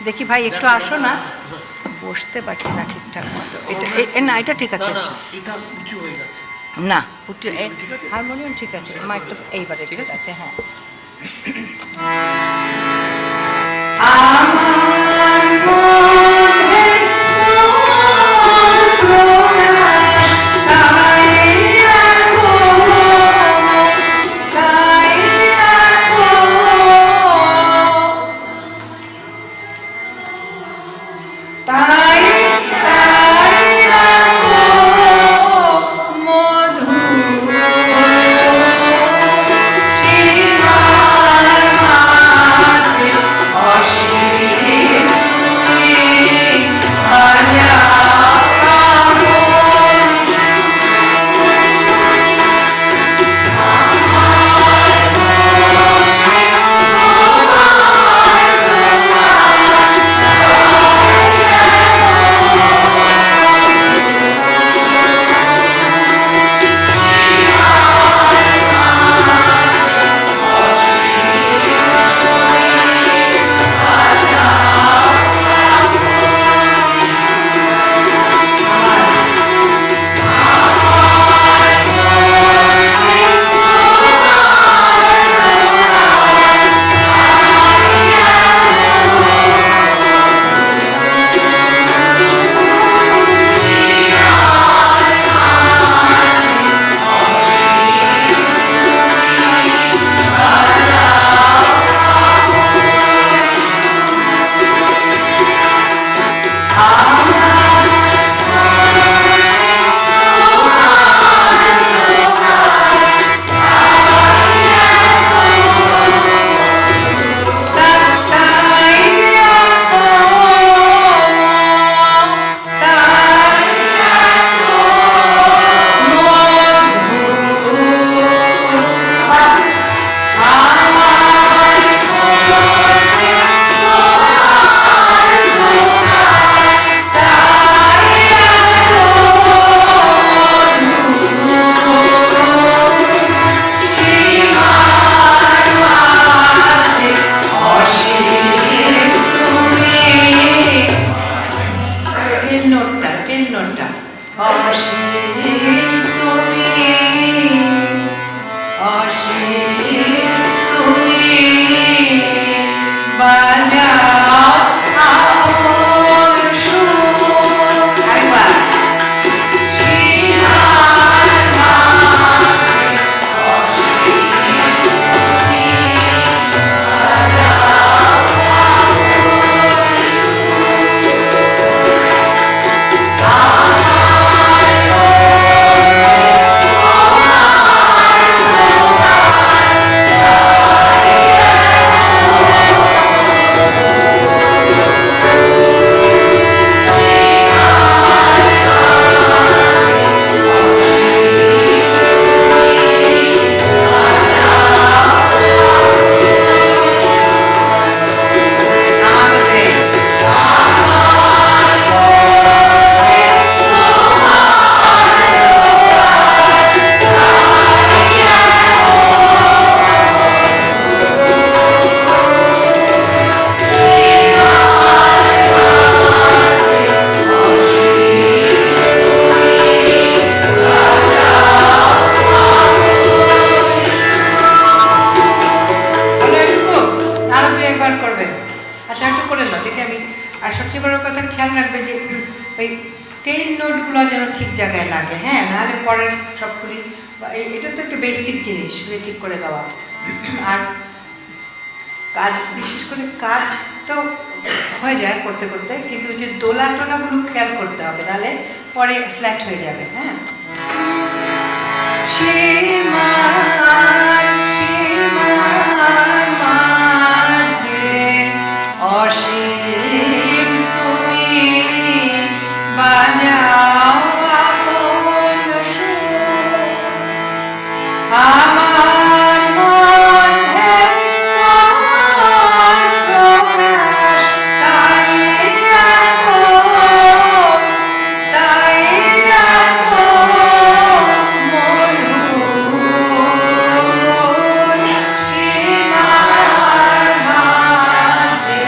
দেখি ভাই একটু আসো না, বসতে পারছি না ঠিকঠাক মতো। না এটা ঠিক আছে, না, এটা উঁচু হয়ে গেছে। না হারমোনিয়াম ঠিক আছে, মাইকটা এইবারে ঠিক আছে। হ্যাঁ, আমার মনে প্রকাশ তাই রাখো, তাই রাখো, তাই তাই রাখো মধুর শিখার মাঝে অসীম তুমি বাজাও। টেন নোটটা অসীম তুমি, অসীম তুমি বাজাও আপন সুর। আরেকবার শিখার মাঝে অসীম তুমি বাজাও করবে। আচ্ছা একটু করে নাও দেখি আমি। আর সবচেয়ে বড় কথা খেয়াল রাখবে যে ওই টেন নোটগুলো যেন ঠিক জায়গায় লাগে, হ্যাঁ, নাহলে পরের সবগুলি এটা তো একটা বেসিক জিনিস, ঠিক করে গাওয়া। আর কাজ, বিশেষ করে কাজ তো হয়ে যায় করতে করতে, কিন্তু যে দোলা টোলাগুলো খেয়াল করতে হবে, নাহলে পরে ফ্ল্যাট হয়ে যাবে। হ্যাঁ, সীমার সীমার মাঝে অসীম তুমি বাজাও আপন সুর। আমার মধ্যে তোমার প্রকাশ তাই রাখো, তাই রাখো মধুর সীমার মাঝে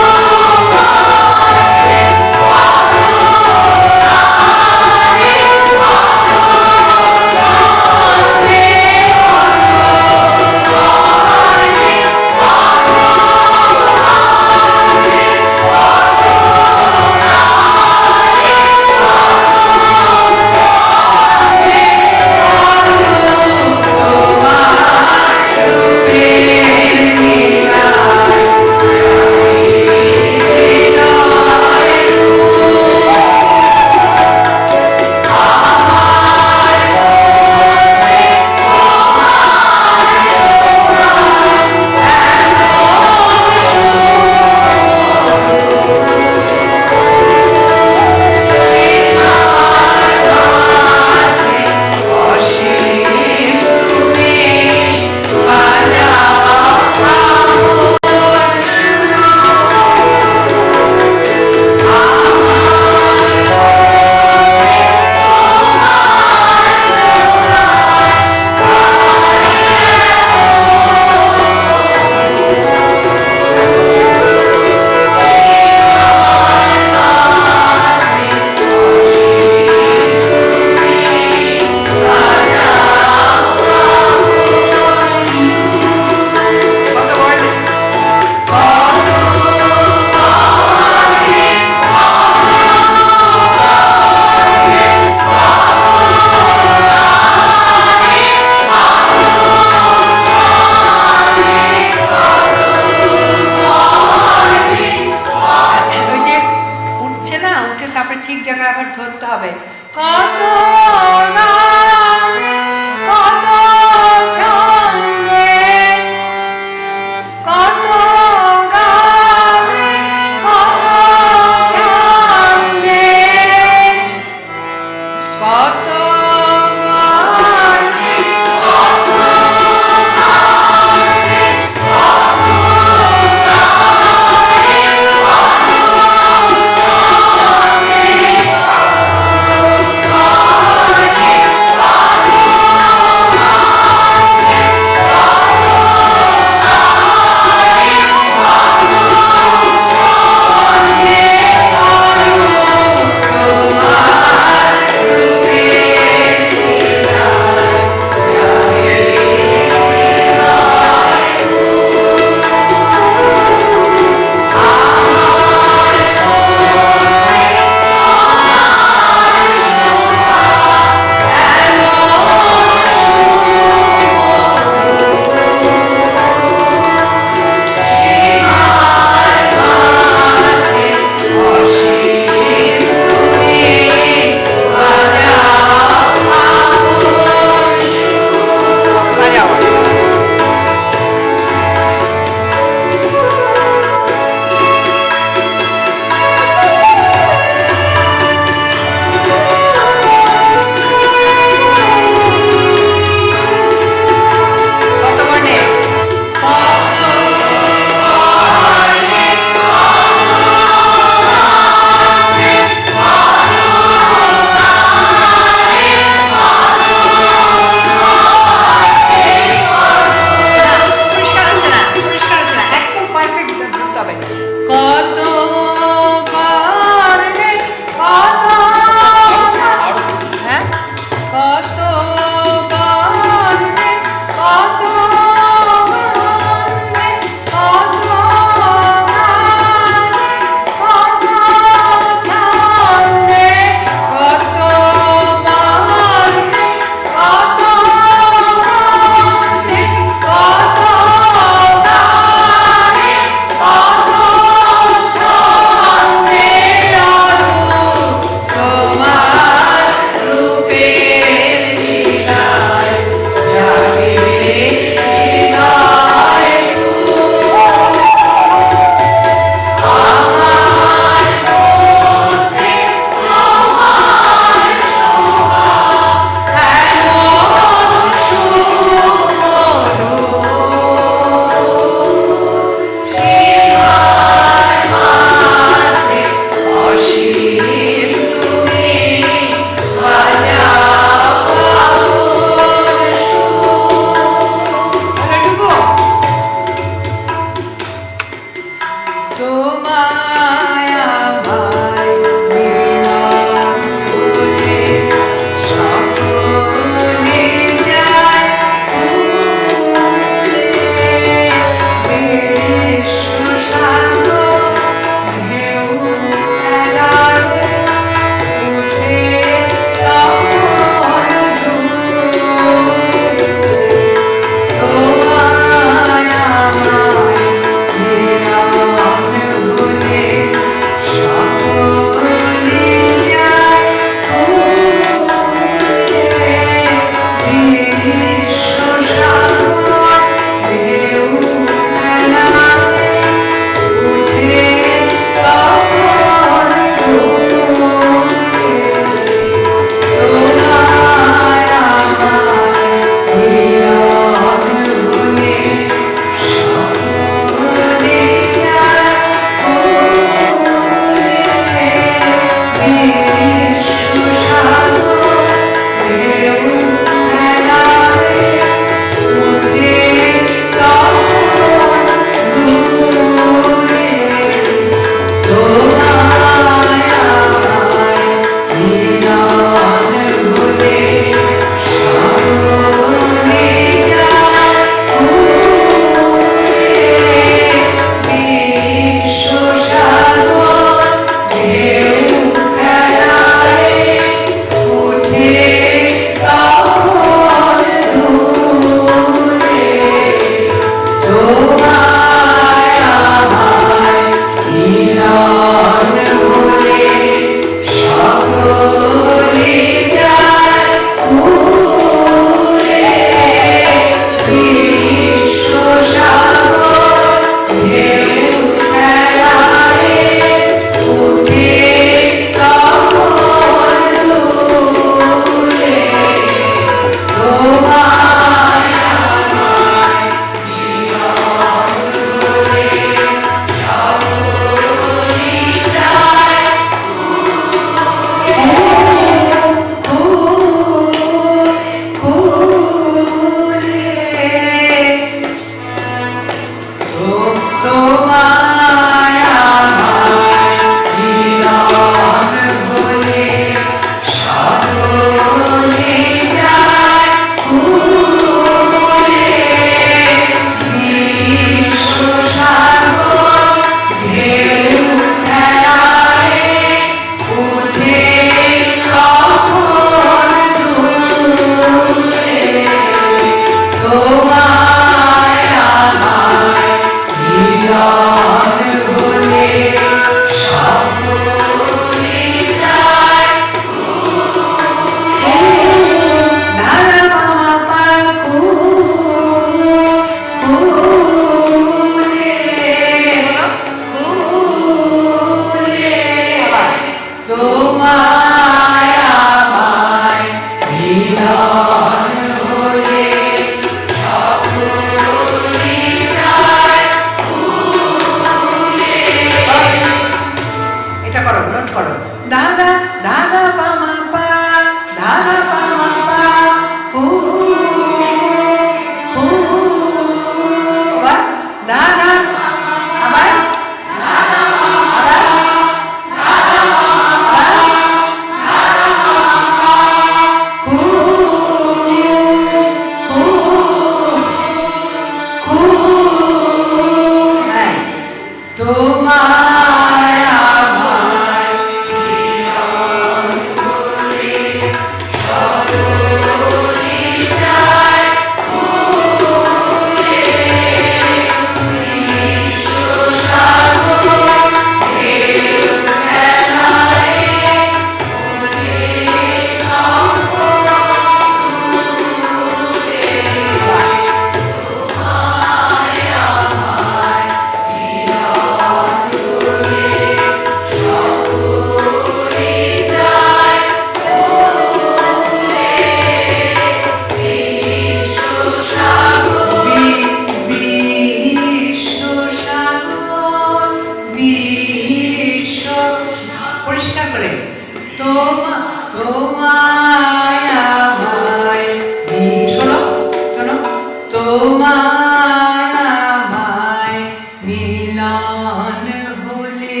তোমায় আমায় মিলন হলে,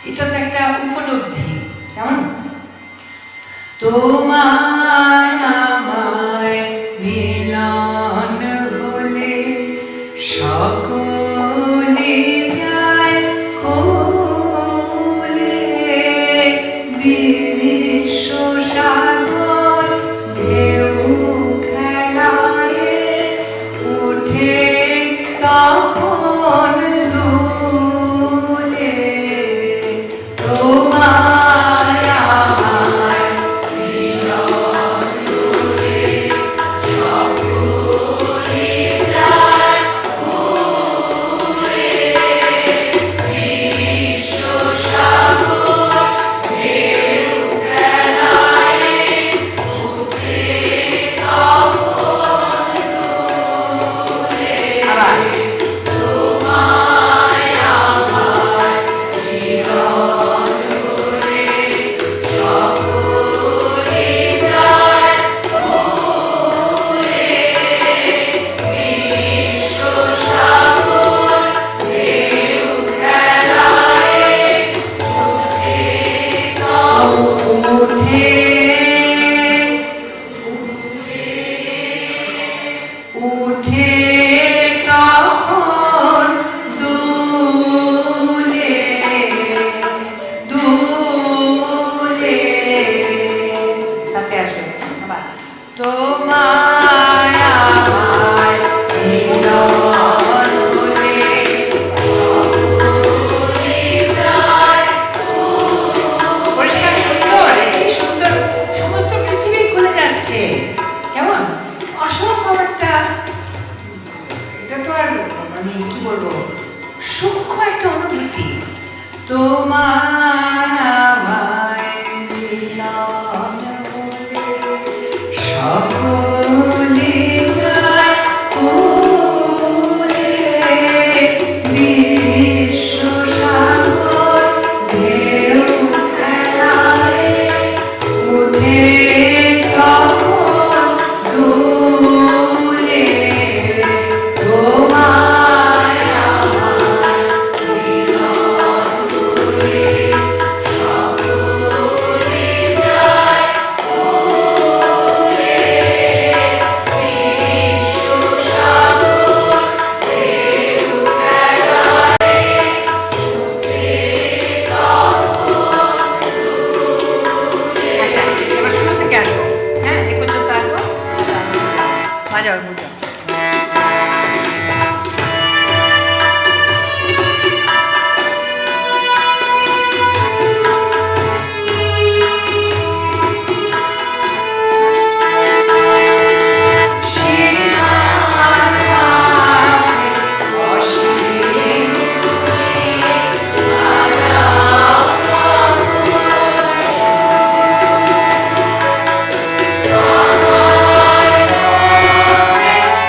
এটা তো একটা উপলব্ধি, কেমন? তোমায় আমায় মিলন হলে সকলে যায় কোলে, বিশ্ব সাগর ঢেউ খেলায় উঠে তখন দুলে, তোমায় আমায় মিলন হলে সকলে যায় কোলে, বিশ্ব সাগর ঢেউ খেলায় উঠে তখন দুলে। আবার তোমায় আমায় মিলন হলে সকলে যায় কোলে, বিশ্ব সাগর ঢেউ খেলায় উঠে উঠে তখন দুলে দুলে। সাথে আসবে আবার। তোমায় আমায় মিলন হলে সকলে যায় কোলে। পরিষ্কার সুন্দর, কি সুন্দর, সমস্ত পৃথিবী খুলে যাচ্ছে, কেমন অসম্ভব একটা, এটা তো আর মানে কি বলবো, সূক্ষ্ম একটা অনুভূতি। তোমায় আমায় মিলন হলে সকলে যায় কোলে, বিশ্ব সাগর ঢেউ খেলায় উঠে তখন দুলে, তোমায় আমায় মিলন হলে সকলে যায় কোলে, বিশ্ব সাগর ঢেউ খেলায় উঠে তখন দুলে। আচ্ছা, এবার শুরু থেকে আসবো, হ্যাঁ, এ পর্যন্ত আসবো, বাজাও বুঝাও। সীমার মাঝে অসীম তুমি বাজাও আমায়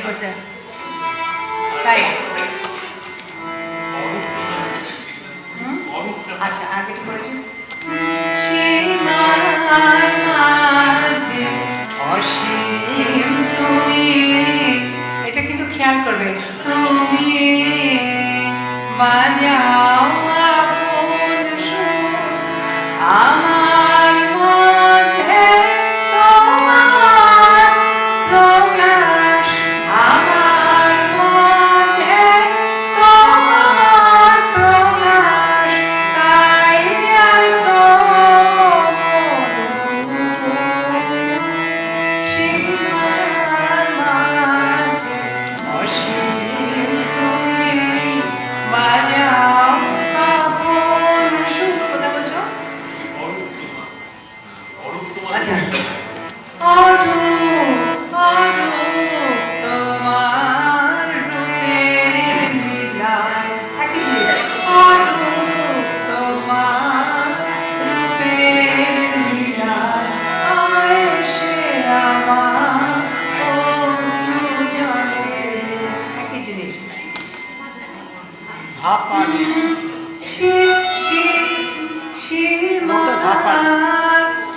was there. তাই আচ্ছা আগেটা করেছি সীমার মাঝে অসীম তুমি, এটা কিন্তু খেয়াল করবে, তুমি বাজাও আপন সুর, আমার মধ্যে তোমার প্রকাশ, আমার মধ্যে তোমার প্রকাশ, তাই এত সীমার মাঝে অসীম তুমি বাজাও আপন সুর। কোথায় বলছো? আচ্ছা অরূপ অরূপ তোমার রূপের লীলায়, একই জিনিস, অরূপ তোমার রূপের লীলায় এসে আমার অশ্রু জলে, একই জিনিস।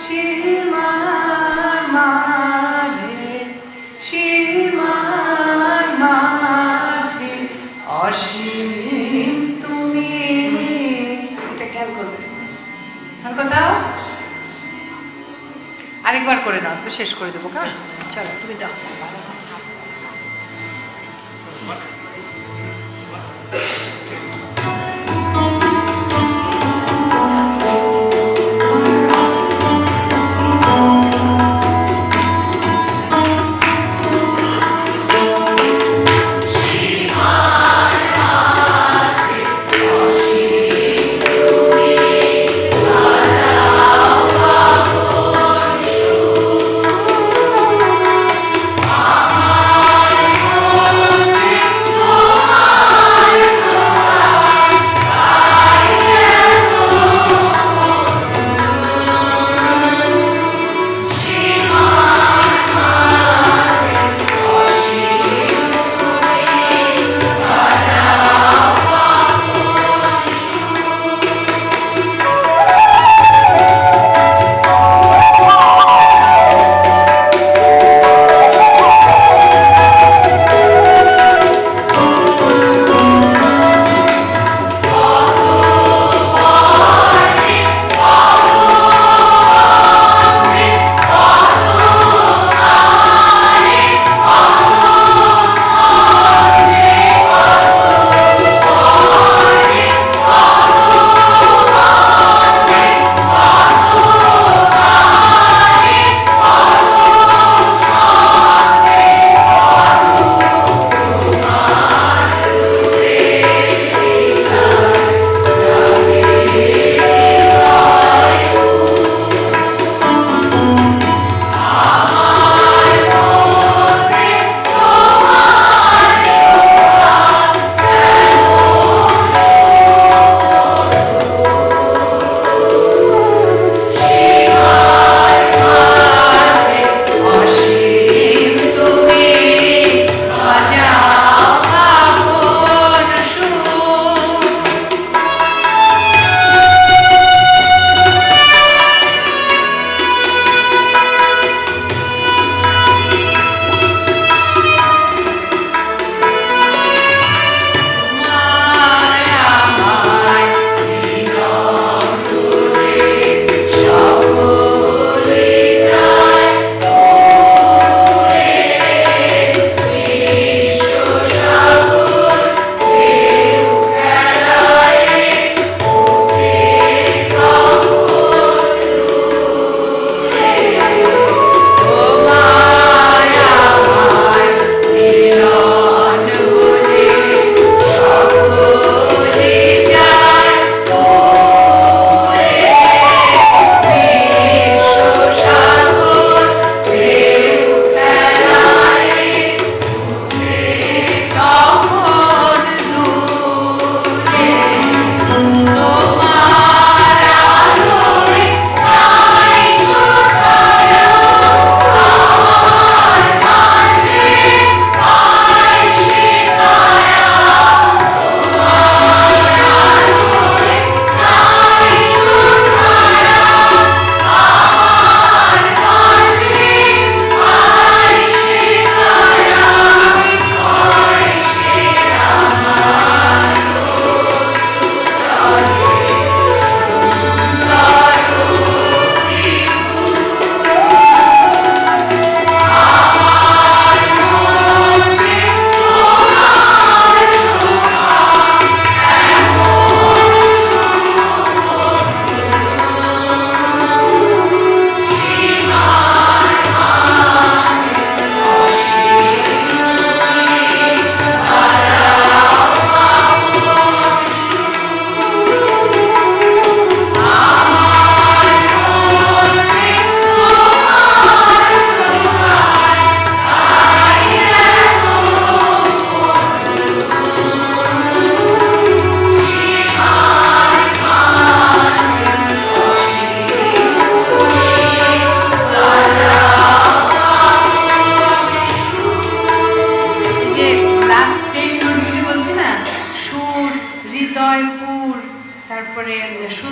সীমার মাঝে, সীমার মাঝে অসীম তুমি, এটা খেয়াল করবে। আর কোথাও আরেকবার করে নাও, তো শেষ করে দেবো। কারণ চলো তুমি দাও।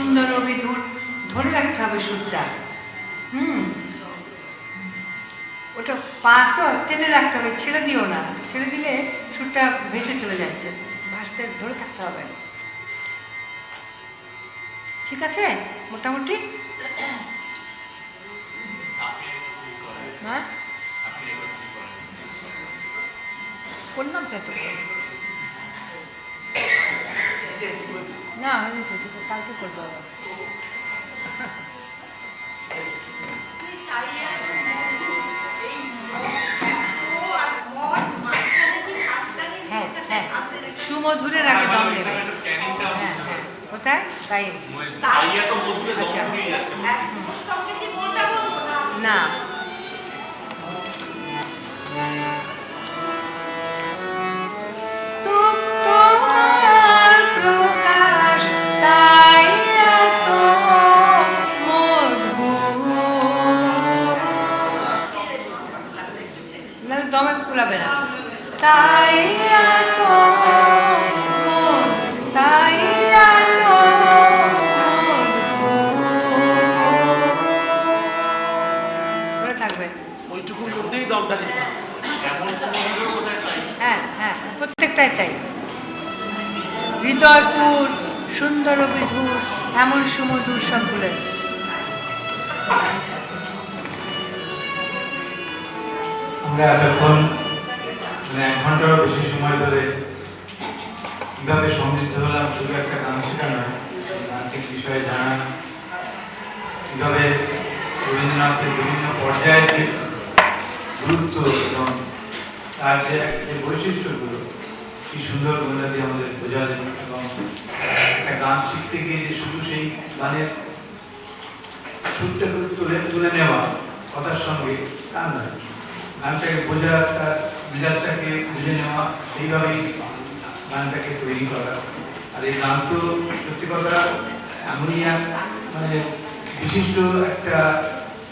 সুন্দর অভিধূর, ধরে রাখতে হবে সুরটা। ওটা পা তো টেনে রাখতে হবে, ছেড়ে দিও না, ছেড়ে দিলে সুরটা ভেসে চলে যাচ্ছে, ভাসতে ধরে থাকতে হবে। ঠিক আছে মোটামুটি? হ্যাঁ করলাম তো এত না, হয়েছে কালকে করবো আবার। হ্যাঁ হ্যাঁ, সুমধুরের আগে দম নেবে। হ্যাঁ হ্যাঁ, কোথায় তাই? আচ্ছা না, তোমার প্রকাশ তাই এত মধুর। না দমে কুলাবে না। তাই এত মধুর, তাই এত মধুর থাকবে। ওইটুকুর মধ্যেই দমটা নিতে হবে। হ্যাঁ হ্যাঁ, প্রত্যেকটাই তাই। হৃদয়পুর, সুন্দর বিধুর, এমন সুমধুর সবগুলো। আমরা এতক্ষণ 1 ঘন্টারও বেশি সময় ধরে কিভাবে সমৃদ্ধ হলাম, শুধু একটা গান শেখা নয়, গানটির বিষয়ে জানা, কিভাবে রবীন্দ্রনাথের বিভিন্ন পর্যায়ের যে গুরুত্ব এবং তার যে বৈশিষ্ট্যগুলো কি সুন্দর বলে দিয়ে আমাদের বোঝালেন। এবং একটা গান শিখতে গিয়ে যে শুধু সেই গানের সুরটা তুলে নেওয়া কথার সঙ্গে তা নয়, গানটাকে বোঝা, তার মেজাজটাকে বুঝে নেওয়া, সেইভাবেই গানটাকে তৈরি করা। আর এই গান তো সত্যি কথা এমনই এক মানে বিশিষ্ট একটা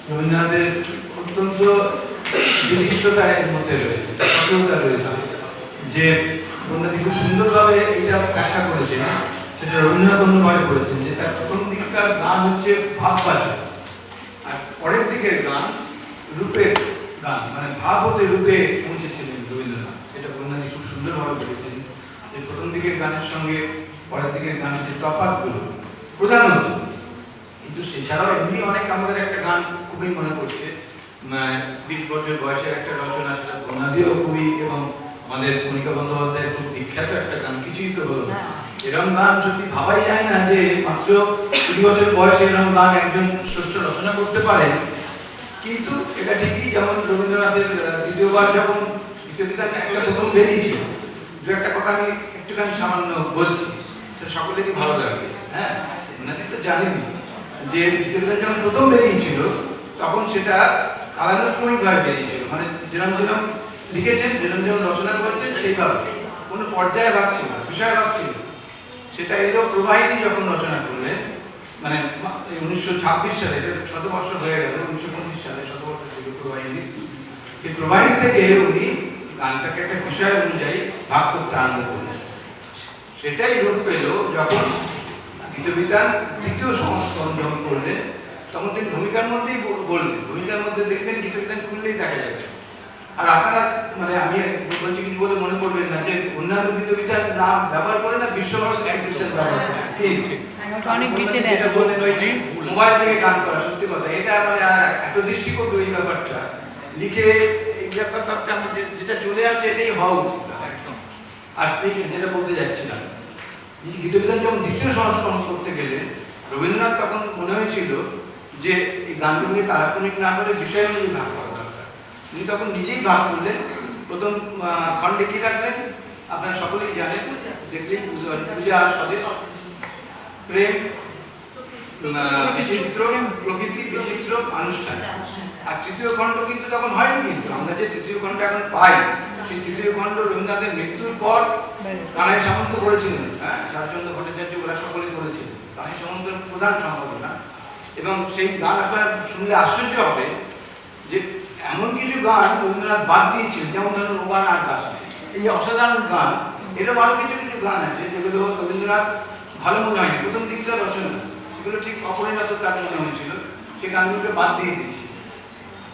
রবীন্দ্রনাথের অত্যন্ত বিশিষ্টতা এর মধ্যে রয়েছে, সক্রিয়তা রয়েছে, যে রবীন্দ্রনাথ খুব সুন্দরভাবে এটা ব্যাখ্যা করেছেন, সেটা রবীন্দ্রনাথ অন্যভাবে করেছেন, যে তার প্রথম দিককার গান হচ্ছে ভাববাচা, আর পরের দিকের গান রূপের গান, মানে ভাব হতে রূপে পৌঁছেছিলেন রবীন্দ্রনাথ। এটা রবীন্দ্রনাথ খুব সুন্দরভাবে করেছেন, যে প্রথম দিকের গানের সঙ্গে পরের দিকের গানের যে তফাৎগুলো প্রধানত। কিন্তু সেছাড়াও এমনি অনেক আমাদের একটা গান খুবই মনে পড়ছে, 20 বছর বয়সের একটা রচনা, সেটা বন্যাদিও কবি এবং আমাদের কণিকা বন্দ্যোপাধ্যায়ের খুব বিখ্যাত একটা গান, কিছুই তো হলো। এরকম গান সত্যি ভাবাই যায় না যে মাত্র 20 বছর বয়সে এরকম গান একজন শ্রেষ্ঠ রচনা করতে পারে। কিন্তু এটা ঠিকই, যেমন রবীন্দ্রনাথের দ্বিতীয়বার যখন একটা প্রথম বেরিয়েছিল, দু একটা কথা আমি একটুখানি সামান্য বলছি, সকলেরই ভালো লাগবে। হ্যাঁ, রবীন্দ্রনাথ তো জানেনি যে দ্বিতীয়বার যখন প্রথম বেরিয়েছিল তখন সেটা কালানুক্রমিকভাবে বেরিয়েছিল, মানে যেরকম যেরকম লিখেছেন, যেরকম যেরকম রচনা করেছেন সেইভাবে, কোনো পর্যায়ে ভাগ ছিল, বিষয় ভাগ ছিল। সেটা এলো প্রবাহিনী যখন রচনা করলেন, মানে 1926 সালে, এটা 100 বছর হয়ে গেল, 1925 সালে 100 বছর ছিল প্রবাহিনী। এই প্রবাহিনী থেকে উনি গানটাকে একটা বিষয় অনুযায়ী ভাগ করতে আরম্ভ করলেন। সেটাই রূপ পেল যখন গীতবিতান দ্বিতীয় সংস্করণ যখন করলেন, তখন তিনি ভূমিকার মধ্যেই বললেন, ভূমিকার মধ্যে দেখবেন গীতবিতান খুললেই দেখা যাবে। আর আপনারা মানে আমি বলছি কিছু বলে মনে করবেন না যে অন্যান্য গীতবিতার নাম ব্যবহার করে না, বিশ্বভারতী ব্যবহার করে অনেক ডিটেইল আছে। বললেন ওই মোবাইল থেকে গান করা, সত্যি কথা এটা মানে এত দৃষ্টিকটু এই ব্যাপারটা, লিখে এই ব্যাপারটা আমাদের যেটা চলে আসে এটাই হওয়া উচিত একদম। আর যেটা বলতে যাচ্ছিলাম, গীতবিতান যখন দ্বিতীয় সংস্করণ করতে গেলে রবীন্দ্রনাথ তখন মনে হয়েছিল যে এই গানগুলোকে কাল্পনিক না করে বিষয় অনুযায়ী ভাগ করা দরকার। তিনি তখন নিজেই ভাগ করলেন। প্রথম খণ্ডে কি রাখলেন আপনারা সকলেই জানেন, দেখলেই বুঝতে পারেন, পূজা স্বদেশ, প্রেম, বিচিত্র, প্রকৃতি, বিচিত্র, আনুষ্ঠান। আর তৃতীয় খণ্ড কিন্তু তখন হয়নি, কিন্তু আমরা যে তৃতীয় খণ্ড এখন পাই, সেই তৃতীয় খণ্ড রবীন্দ্রনাথের মৃত্যুর পর কানাই সামন্ত করেছিলেন, হ্যাঁ, শরৎচন্দ্র ভট্টাচার্য ওরা সকলেই করেছিলেন, কানাই সামন্তের প্রধান সম্পাদনা। এবং সেই গান আপনার শুনলে আশ্চর্য হবে যে এমন কিছু গান রবীন্দ্রনাথ বাদ দিয়েছিলেন, যেমন ধরুন ও গান আর গাছ, এই অসাধারণ গান। এরকম আরো কিছু কিছু গান আছে যেগুলো রবীন্দ্রনাথ ভালো মনে হয়নি, প্রথম দিকটা রচনা, সেগুলো অপরিণত তার মনে হয়েছিল, সে গানগুলোকে বাদ দিয়ে দিয়েছি।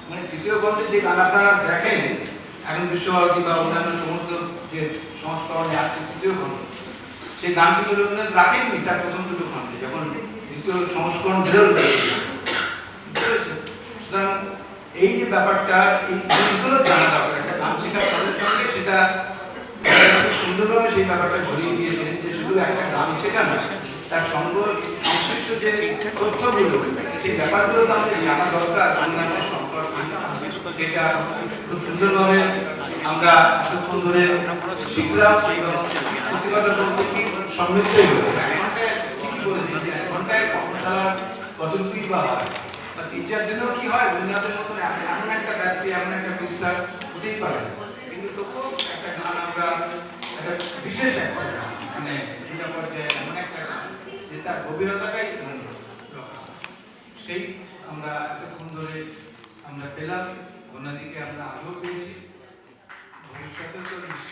মানে তৃতীয় খণ্ডে যে গান আপনারা দেখেন এখন বিশ্বভারতী বা অন্যান্য সমস্ত যে সংস্করণে আসছে তৃতীয় খণ্ড, সেই গানগুলো রবীন্দ্রনাথ রাখেননি তার প্রথম দুটো খণ্ডে, যখন দ্বিতীয় সংস্করণ বেরোল। সুতরাং এই যে ব্যাপারটা, এই জিনিসগুলো জানা দরকার। একটা গান শেখার সঙ্গে সঙ্গে সেটা সুন্দরভাবে সেই ব্যাপারটা ধরিয়ে দিয়েছেন যে শুধু একটা গান শেখা না, তার সংশ্লিষ্ট যে তথ্যগুলো, সেই ব্যাপারগুলো তো আমাদের জানা দরকার। অন্যান্য সম্পর্ক সেটা খুব সুন্দরভাবে আমরা এতক্ষণ ধরে শিখলাম। সত্যি কথা বলতে কি সমৃদ্ধই হলো। ঠিকই বলে দিচ্ছি, 1 ঘন্টায় কর্মশালা কতটুকুই বা হয়, বা 3-4 দিনেও কি হয়, রবীন্দ্রনাথের মতন এমন একটা ব্যক্তি, এমন একটা বিস্তার হতেই পারে। কিন্তু তবুও একটা গান আমরা একটা বিশেষ একটা গান, মানে এটা পর্যায়ে এমন একটা গান যে তার গভীরতাটাই সেই আমরা এতক্ষণ ধরে আমরা পেলাম। অন্যদিকে আমরা আগেও পেয়েছি, ভবিষ্যতে তো নিশ্চয়ই